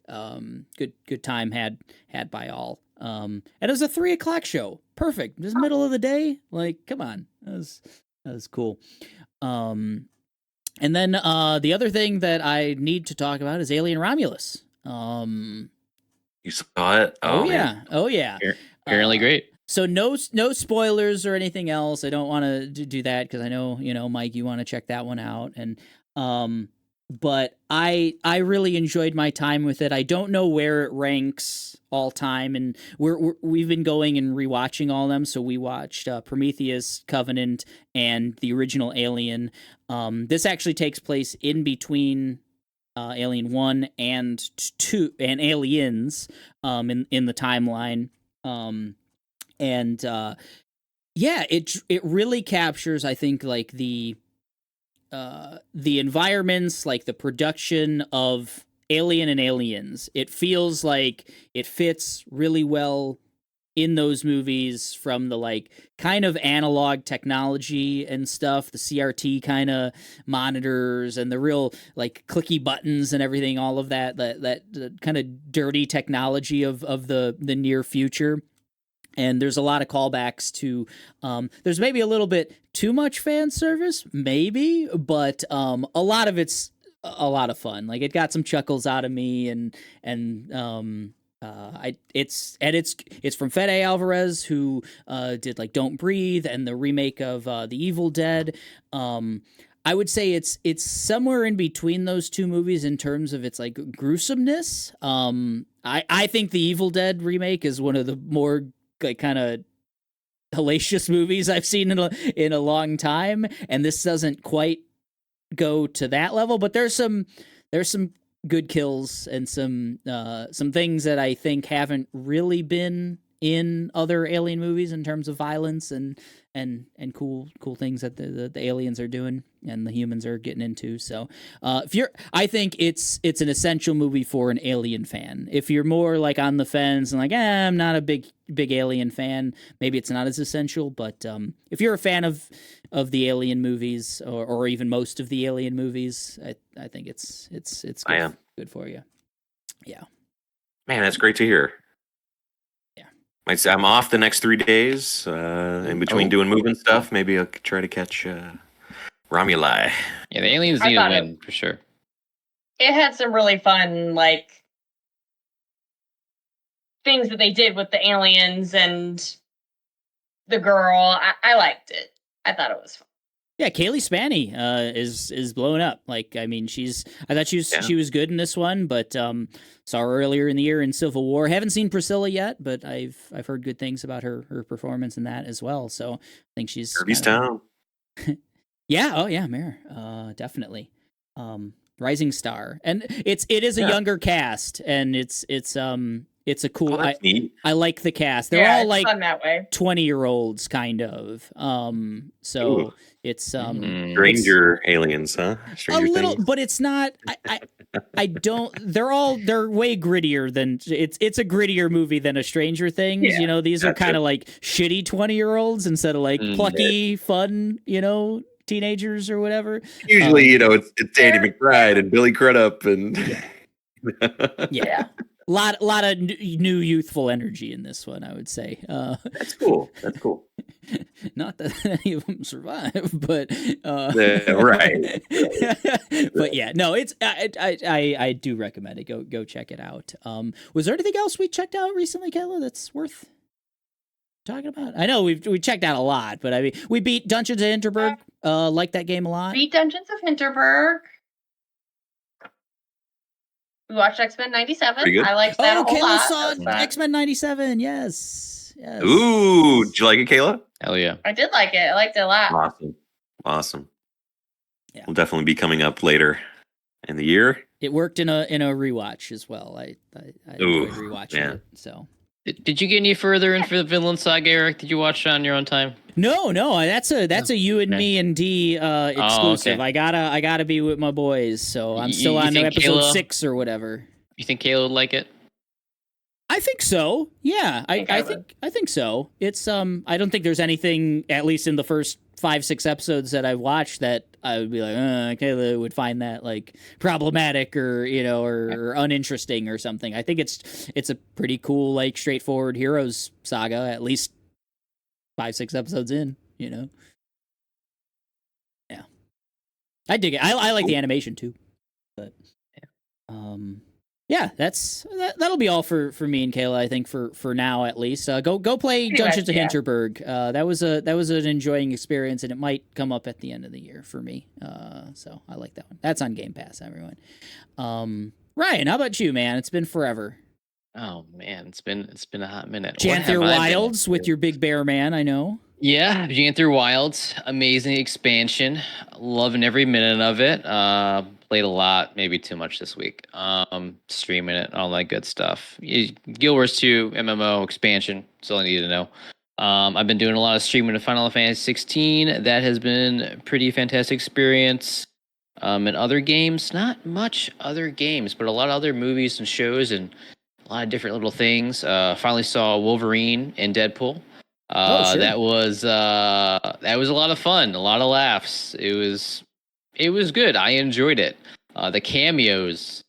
Good time had by all. And it was a 3:00 show. Perfect. Just middle of the day. Come on, that was cool. And then the other thing that I need to talk about is Alien Romulus. You saw it? Oh yeah. Oh yeah. Apparently great. So no spoilers or anything else. I don't want to do that because I know Mike, you want to check that one out. And but I really enjoyed my time with it. I don't know where it ranks all time, and we've been going and rewatching all of them. So we watched Prometheus, Covenant, and the original Alien. This actually takes place in between Alien 1 and 2 and Aliens in the timeline. Yeah, it really captures, I think, the environments, the production of Alien and Aliens. It feels like it fits really well in those movies, from the kind of analog technology and stuff, the CRT kind of monitors and the real clicky buttons and everything, all of that kind of dirty technology of the near future. And there's a lot of callbacks to, there's maybe a little bit too much fan service, maybe, but a lot of it's a lot of fun. It got some chuckles out of me, it's from Fede Alvarez, who did Don't Breathe and the remake of The Evil Dead. I would say it's somewhere in between those two movies in terms of its gruesomeness. I think The Evil Dead remake is one of the more kind of hellacious movies I've seen in a long time, and this doesn't quite go to that level, but there's some good kills and some things that I think haven't really been in other Alien movies in terms of violence and cool things that the aliens are doing and the humans are getting into. So I think it's an essential movie for an Alien fan. If you're more on the fence and I'm not a big Alien fan, maybe it's not as essential. But if you're a fan of the Alien movies or even most of the Alien movies, I think it's good for you. Yeah, man, that's great to hear. I'm off the next 3 days in between doing moving stuff. Maybe I'll try to catch Romuli. Yeah, the Aliens need to win for sure. It had some really fun things that they did with the aliens, and the girl. I liked it. I thought it was fun. Yeah, Kaylee Spanny is blowing up. Like, I mean, I thought she was good in this one, but saw her earlier in the year in Civil War. Haven't seen Priscilla yet, but I've heard good things about her performance in that as well. So I think she's Kirby's Town. Yeah, oh yeah, Mare. Definitely. Rising star. And it is a younger cast, and it's a cool. I like the cast. They're all like 20-year-olds, kind of. So Ooh. It's stranger aliens, huh? Stranger a little, things? but it's not. I don't. They're way grittier than it's a grittier movie than a Stranger Things. Yeah, you know, these are kind of like shitty 20-year-olds instead of like plucky, fun. You know, teenagers or whatever. Usually, you know, it's Danny McBride and Billy Crudup and yeah. A lot of new youthful energy in this one, I would say. That's cool. That's cool. Not that any of them survive, but right. But yeah, no, it's I do recommend it. Go check it out. Was there anything else we checked out recently, Kayla, that's worth talking about? I know we checked out a lot, but I mean, we beat Dungeons of Hinterberg. Liked that game a lot. Beat Dungeons of Hinterberg. We watched X-Men 97. I liked that a whole Kayla lot. saw X-Men 97. Yes. Ooh, did you like it, Kayla? Hell yeah. I did like it. I liked it a lot. Awesome. Yeah. We'll definitely be coming up later in the year. It worked in a rewatch as well. I enjoyed rewatching it. So. Did you get any further into the Vinland Saga, Eric? Did you watch it on your own time? No. That's a you and me and D exclusive. Okay. I gotta be with my boys, so I'm still on episode 6 or whatever. You think Kayla would like it? I think so. Yeah, I think so. It's I don't think there's anything, at least in the first 5-6 episodes that I've watched, that I would be like, Kayla would find that like problematic or or uninteresting or something. I think it's a pretty cool, like, straightforward heroes saga, at least 5-6 episodes in. Yeah, I dig it. I like the animation too, but yeah, that'll be all for me and Kayla, I think, for now at least. Go play Dungeons of Hinterberg. That was an enjoying experience, and it might come up at the end of the year for me. So I like that one. That's on Game Pass, everyone. Ryan, how about you, man? It's been forever. Oh man, it's been a hot minute. Janther Wilds with your big bear man, I know. Yeah, Janther Wilds, amazing expansion. Loving every minute of it. Played a lot, maybe too much this week. Streaming it, all that good stuff. Guild Wars 2 MMO expansion. That's all I need to know. I've been doing a lot of streaming of Final Fantasy 16. That has been a pretty fantastic experience. And other games, not much other games, but a lot of other movies and shows and a lot of different little things. Finally saw Wolverine and Deadpool. Sure. That was a lot of fun, a lot of laughs. It was good. I enjoyed it. The cameos.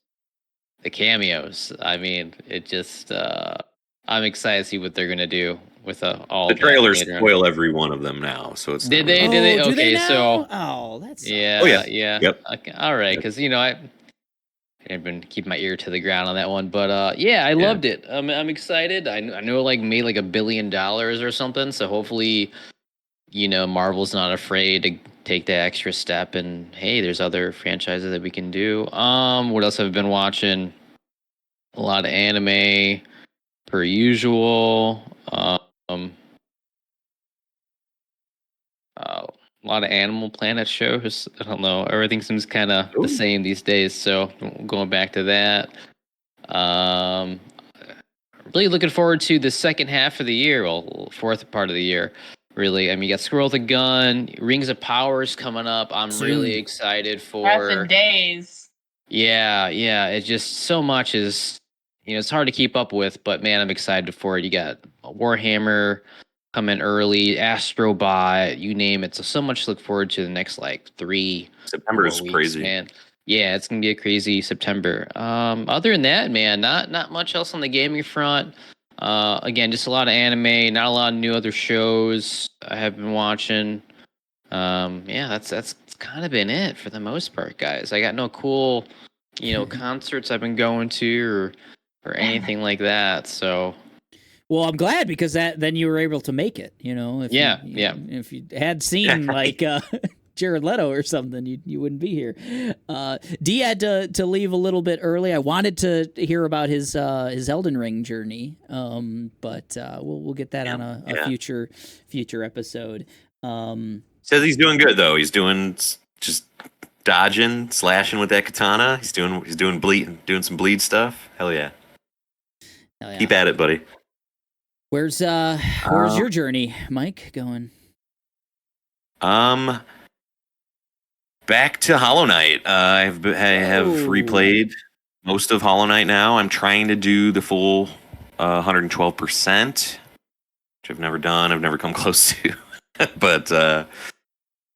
I mean, it just. I'm excited to see what they're gonna do with all. The trailers spoil every one of them now, so it's. Did they? Did they? Okay, do they so. Oh, that's. Yeah. Oh yeah. Yeah. Yep. Okay, all right, because I've been keeping my ear to the ground on that one, but yeah, I loved it. I'm excited. I know like made like $1 billion or something, so hopefully, Marvel's not afraid to take that extra step. And hey, there's other franchises that we can do. What else have I been watching? A lot of anime, per usual. A lot of Animal Planet shows. I don't know. Everything seems kind of the same these days. So going back to that. Really looking forward to the second half of the year. Well, fourth part of the year. Really. I mean, you got Squirrel with a Gun. Rings of Power is coming up. I'm really excited for. That's in days. Yeah. It's just so much is, it's hard to keep up with. But man, I'm excited for it. You got Warhammer coming early, Astrobot, you name it. So much to look forward to the next 3 September is weeks, crazy, man. Yeah, it's gonna be a crazy September. Other than that, man, not much else on the gaming front. Again, just a lot of anime, not a lot of new other shows I have been watching. Yeah, that's kind of been it for the most part, guys. I got no cool, concerts I've been going to or anything like that. So. Well, I'm glad because then you were able to make it. If if you had seen like Jared Leto or something, you wouldn't be here. D had to leave a little bit early. I wanted to hear about his Elden Ring journey, but we'll get that on a future episode. Says he's doing good though. He's doing just dodging, slashing with that katana. He's doing some bleed stuff. Hell yeah. Keep at it, buddy. Where's your journey, Mike, going? Back to Hollow Knight. I have replayed most of Hollow Knight now. I'm trying to do the full 112%, which I've never done. I've never come close to. But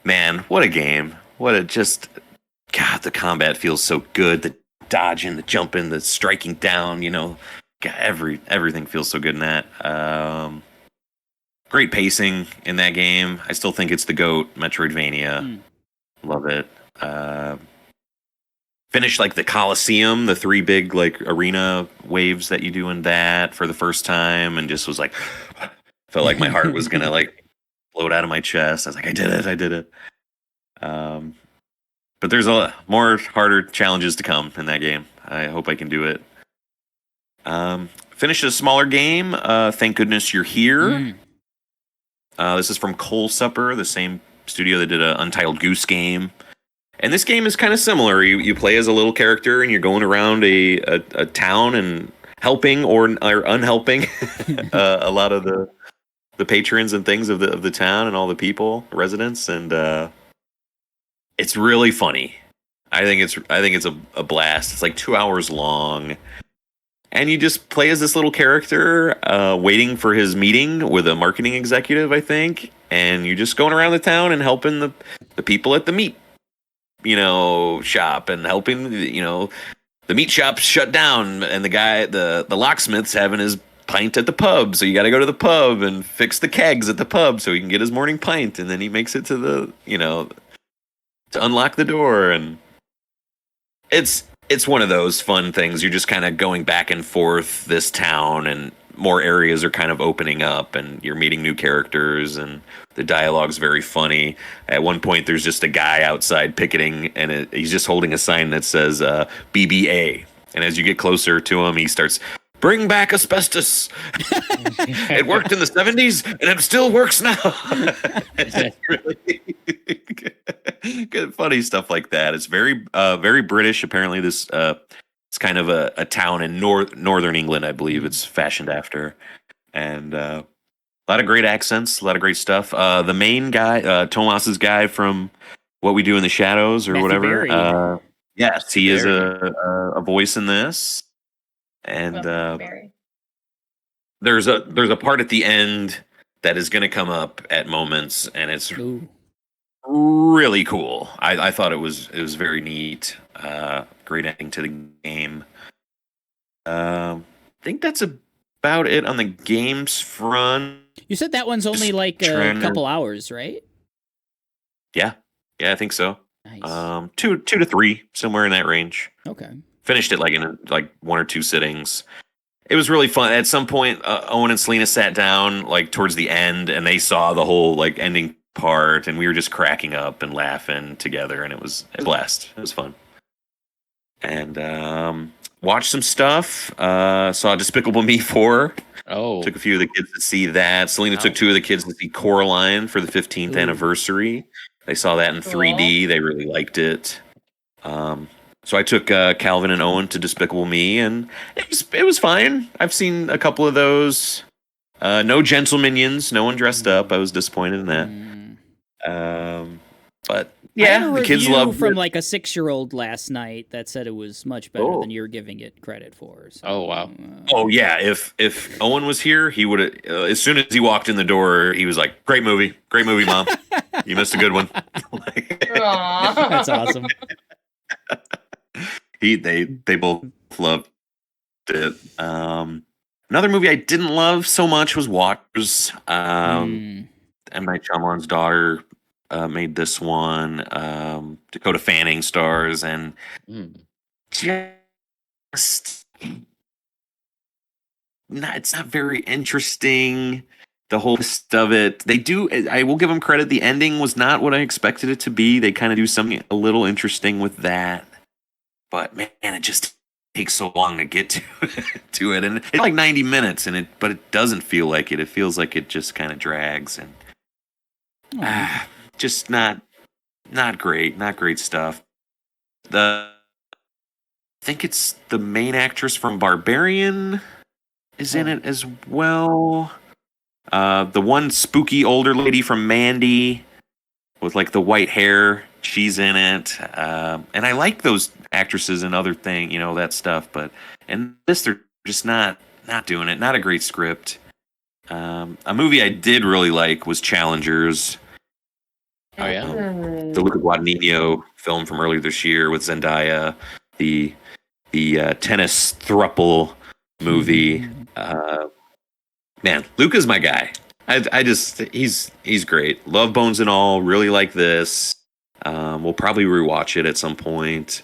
man, what a game! God, the combat feels so good. The dodging, the jumping, the striking down. God, everything feels so good in that. Great pacing in that game. I still think it's the GOAT Metroidvania. Love it. Finished like the Coliseum, the 3 big like arena waves that you do in that for the first time, and just was like, felt like my heart was gonna like float out of my chest. I was like, I did it. But there's a more harder challenges to come in that game. I hope I can do it. Finished a smaller game. Thank goodness you're here. This is from Coal Supper, the same studio that did an Untitled Goose Game. And this game is kind of similar. You play as a little character and you're going around a town and helping or unhelping a lot of the patrons and things of the town and all the people, residents, and it's really funny. I think it's a blast. It's like 2 hours long. And you just play as this little character, waiting for his meeting with a marketing executive, I think. And you're just going around the town and helping the people at the meat, shop, and helping, the meat shop's shut down, and the guy, the locksmith's having his pint at the pub. So you got to go to the pub and fix the kegs at the pub so he can get his morning pint. And then he makes it to to unlock the door. And it's one of those fun things. You're just kind of going back and forth this town, and more areas are kind of opening up, and you're meeting new characters, and the dialogue's very funny. At one point, there's just a guy outside picketing, and he's just holding a sign that says BBA. And as you get closer to him, he starts, "Bring back asbestos." It worked in the 70s, and it still works now. It's really good, funny stuff like that. It's very, very British. Apparently, this it's kind of a town in northern England, I believe it's fashioned after, and a lot of great accents, a lot of great stuff. The main guy, Tomas's guy from What We Do in the Shadows or Matthew whatever. Berry. Yes, he is a voice in this. And there's a part at the end that is going to come up at moments, and it's really cool. I thought it was very neat. Great ending to the game. I think that's about it on the games front. You said that one's only like a couple hours, right? Yeah, I think so. Nice. 2 to 3, somewhere in that range. Okay. Finished it like in 1 or 2 sittings. It was really fun. At some point, Owen and Selena sat down like towards the end, and they saw the whole like ending part, and we were just cracking up and laughing together, and it was a blast. It was fun. And watched some stuff. Saw Despicable Me 4. Oh. Took a few of the kids to see that. Selena took 2 of the kids to see Coraline for the 15th anniversary. They saw that in 3D. They really liked it. So I took Calvin and Owen to Despicable Me, and it was fine. I've seen a couple of those. No gentle minions. No one dressed up. I was disappointed in that. But yeah, the kids loved it. From like a 6-year-old last night that said it was much better than you're giving it credit for. So, oh wow. Oh yeah, if Owen was here, he would as soon as he walked in the door, he was like, "Great movie, Mom. You missed a good one." That's awesome. They both loved it. Another movie I didn't love so much was Waters. M. Night Shyamalan's daughter made this one. Dakota Fanning stars, and just it's not very interesting. The whole gist of it, I will give them credit. The ending was not what I expected it to be. They kind of do something a little interesting with that, but man, it just takes so long to get to it, and it's like 90 minutes, but it doesn't feel like it. It feels like it just kind of drags, and just not great stuff. I think it's the main actress from Barbarian is in it as well. The one spooky older lady from Mandy with like the white hair, she's in it. And I like those actresses and other thing, that stuff. But in this, they're just not doing it. Not a great script. A movie I did really like was Challengers. Oh yeah, the Luca Guadagnino film from earlier this year with Zendaya, the tennis thruple movie. Man, Luca's my guy. I just he's great. Love Bones and all. Really like this. We'll probably rewatch it at some point.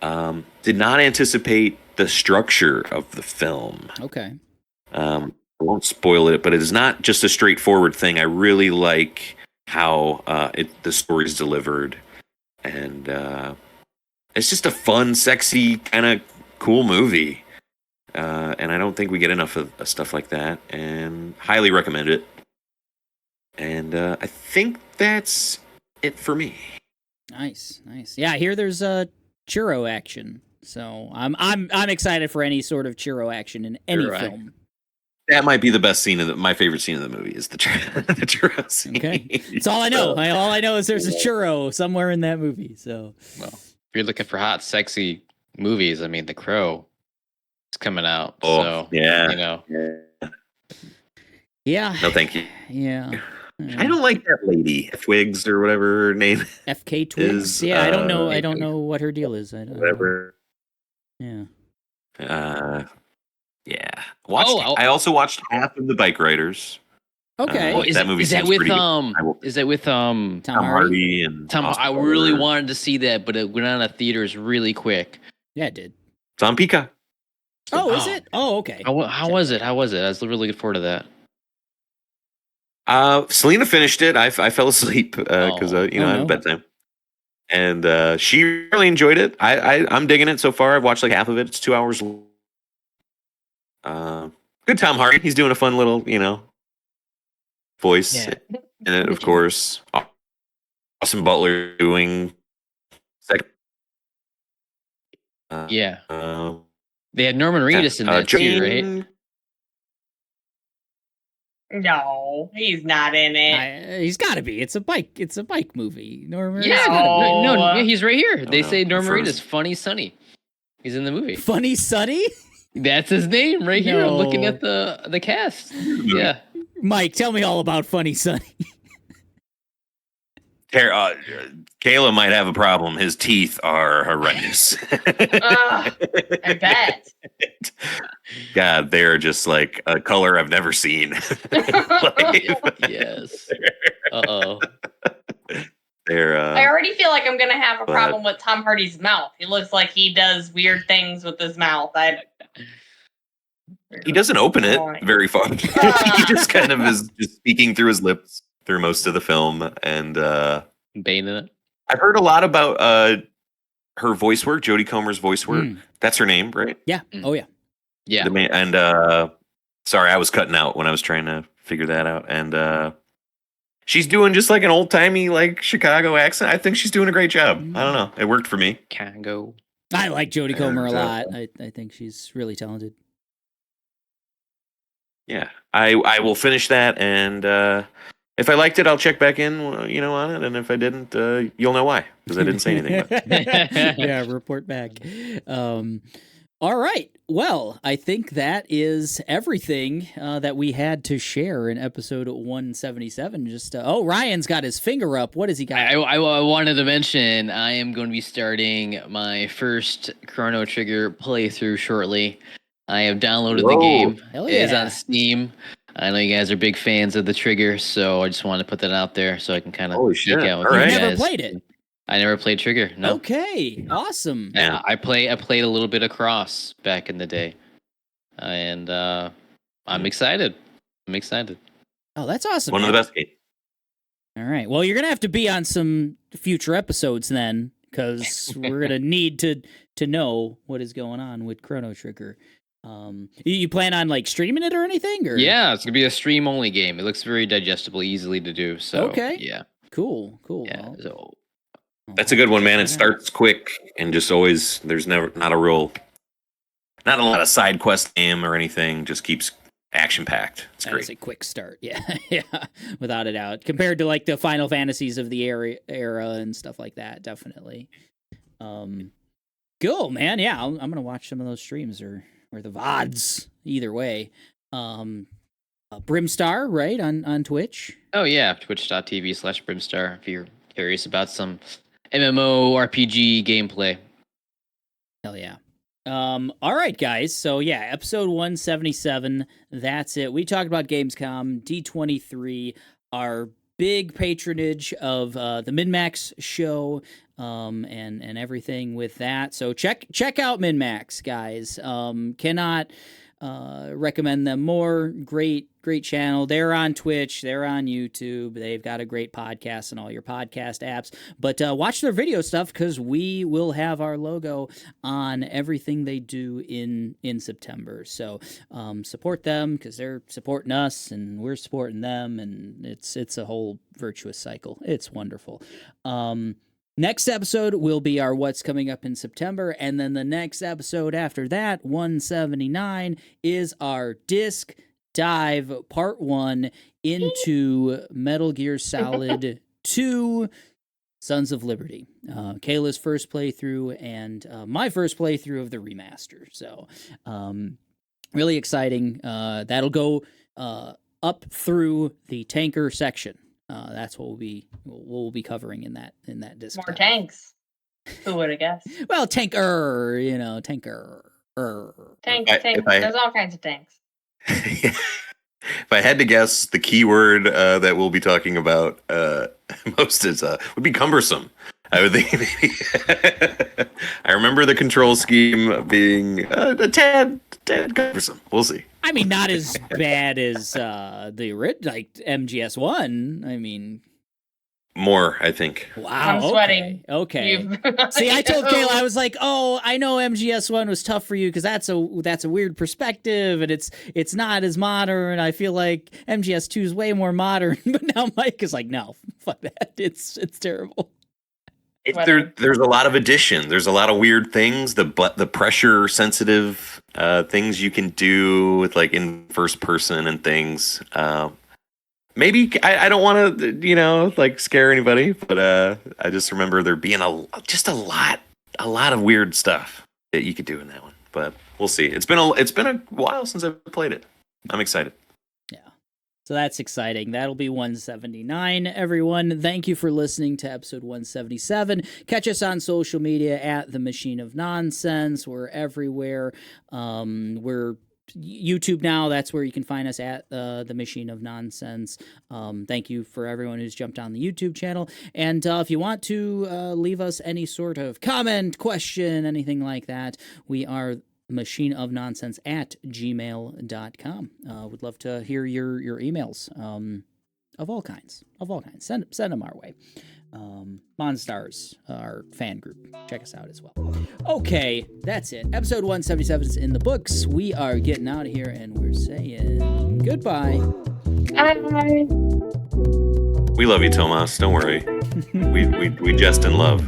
Did not anticipate the structure of the film. Okay. I won't spoil it, but it is not just a straightforward thing. I really like how the story is delivered, and it's just a fun, sexy, kind of cool movie. And I don't think we get enough of stuff like that, and highly recommend it. And I think that's it for me. Nice. Yeah, I hear there's churro action, so I'm excited for any sort of churro action in any film. That might be the best scene my favorite scene of the movie is the churro scene. Okay, that's all I know. All I know is there's a churro somewhere in that movie. So, well, if you're looking for hot, sexy movies, I mean, The Crow is coming out. Oh, so, yeah. Yeah. No, thank you. Yeah. I don't like that lady, Twigs or whatever her name. FK Twigs. Yeah, I don't know. I don't know what her deal is. I don't whatever. Know. Yeah. Yeah. I also watched half of The Bike Riders. Okay. Is that with Tom Hardy and Tom? I really wanted to see that, but it went out of theaters really quick. Yeah, it did. It's on Peacock. Oh, is it? Oh, okay. How was it? I was really looking forward to that. Selena finished it. I fell asleep because I had bedtime, and she really enjoyed it. I'm digging it so far. I've watched like half of it. It's 2 hours. Good Tom Hardy. He's doing a fun little voice in it, of course. Austin Butler doing second. They had Norman Reedus in that too, right? No, he's not in it. He's got to be. It's a bike movie. Norman. No, he's right here. They say Norman Reedus, Funny Sonny. He's in the movie. Funny Sonny? That's his name right here. I'm looking at the cast. Yeah. Mike, tell me all about Funny Sonny. Kayla might have a problem. His teeth are horrendous. I bet. God, they're just like a color I've never seen. Yes. Uh-oh. I already feel like I'm going to have a problem with Tom Hardy's mouth. He looks like he does weird things with his mouth. He doesn't open it very far. He just kind of is just speaking through his lips through most of the film, and Bane in it. I've heard a lot about her voice work, Jodie Comer's voice work. That's her name, right? Yeah. Oh yeah. Yeah. And sorry, I was cutting out when I was trying to figure that out. And she's doing just like an old timey like Chicago accent. I think she's doing a great job. I don't know. It worked for me. Kango. I like Jodie Comer a lot. I think she's really talented. Yeah, I will finish that, and if I liked it, I'll check back in, on it, and if I didn't, you'll know why, because I didn't say anything about it. Yeah, report back. All right. Well, I think that is everything that we had to share in episode 177. Ryan's got his finger up. What has he got? I wanted to mention I am going to be starting my first Chrono Trigger playthrough shortly. I have downloaded the game. Hell yeah. It is on Steam. I know you guys are big fans of the Trigger, so I just wanted to put that out there so I can kind of geek out with you guys. You never played it? I never played Trigger. No. Okay, awesome. Yeah, I played a little bit of Cross back in the day. and I'm excited. Oh, that's awesome. One of the best games. All right. Well, you're gonna have to be on some future episodes then, because we're gonna need to know what is going on with Chrono Trigger. You plan on like streaming it or anything? Or? Yeah, it's gonna be a stream only game. It looks very digestible, easily to do. So okay. Yeah. Cool. Yeah. Well, So That's a good one, man. It starts quick and just always. There's not a lot of side quest game or anything. Just keeps action packed. It's great. It's a quick start. Yeah, yeah, without a doubt. Compared to like the Final Fantasies of the era and stuff like that, definitely. Cool, man. Yeah, I'm gonna watch some of those streams or the VODs. Either way. Brimstar, right, on Twitch? Oh yeah, twitch.tv/Brimstar if you're curious about some MMORPG gameplay. Hell yeah. All right, guys. So yeah, episode 177. That's it. We talked about Gamescom, D23, our big patronage of the MinMax show, and everything with that. So check out MinMax, guys. Cannot recommend them more. Great channel. They're on Twitch. They're on YouTube. They've got a great podcast and all your podcast apps. But watch their video stuff, because we will have our logo on everything they do in September. So support them, because they're supporting us and we're supporting them, and it's a whole virtuous cycle. It's wonderful. Next episode will be our what's coming up in September, and then the next episode after that, 179, is our disc dive part 1 into Metal Gear Solid 2 Sons of Liberty. Kayla's first playthrough and my first playthrough of the remaster. So really exciting. That'll go up through the tanker section. That's what we'll be covering in that disc. More tanks. Who would have guessed? Well, tanker. Tank. There's all kinds of tanks. If I had to guess, the keyword that we'll be talking about most would be cumbersome. I would think maybe. I remember the control scheme being a tad cumbersome. We'll see. I mean, not as bad as the MGS1. I mean, more, I think. Wow, I'm sweating. Okay. See, I told Kayla, I was like, "Oh, I know MGS1 was tough for you because that's a weird perspective, and it's not as modern. I feel like MGS2 is way more modern." But now Mike is like, "No, fuck that. It's terrible." There's a lot of addition. There's a lot of weird things. The pressure sensitive things you can do with like in first person and things. Maybe I don't want to like scare anybody, but I just remember there being a lot of weird stuff that you could do in that one. But we'll see. It's been a while since I've played it. I'm excited. So that's exciting. That'll be 179, everyone. Thank you for listening to episode 177. Catch us on social media at The Machine of Nonsense. We're everywhere. We're YouTube now. That's where you can find us at The Machine of Nonsense. Thank you for everyone who's jumped on the YouTube channel. And if you want to leave us any sort of comment, question, anything like that, we are machineofnonsense@gmail.com. Would love to hear your emails of all kinds. Send them our way. Monstars, our fan group. Check us out as well. Okay, that's it. Episode 177 is in the books. We are getting out of here, and we're saying goodbye. Bye. We love you, Tomas. Don't worry. we jest in love.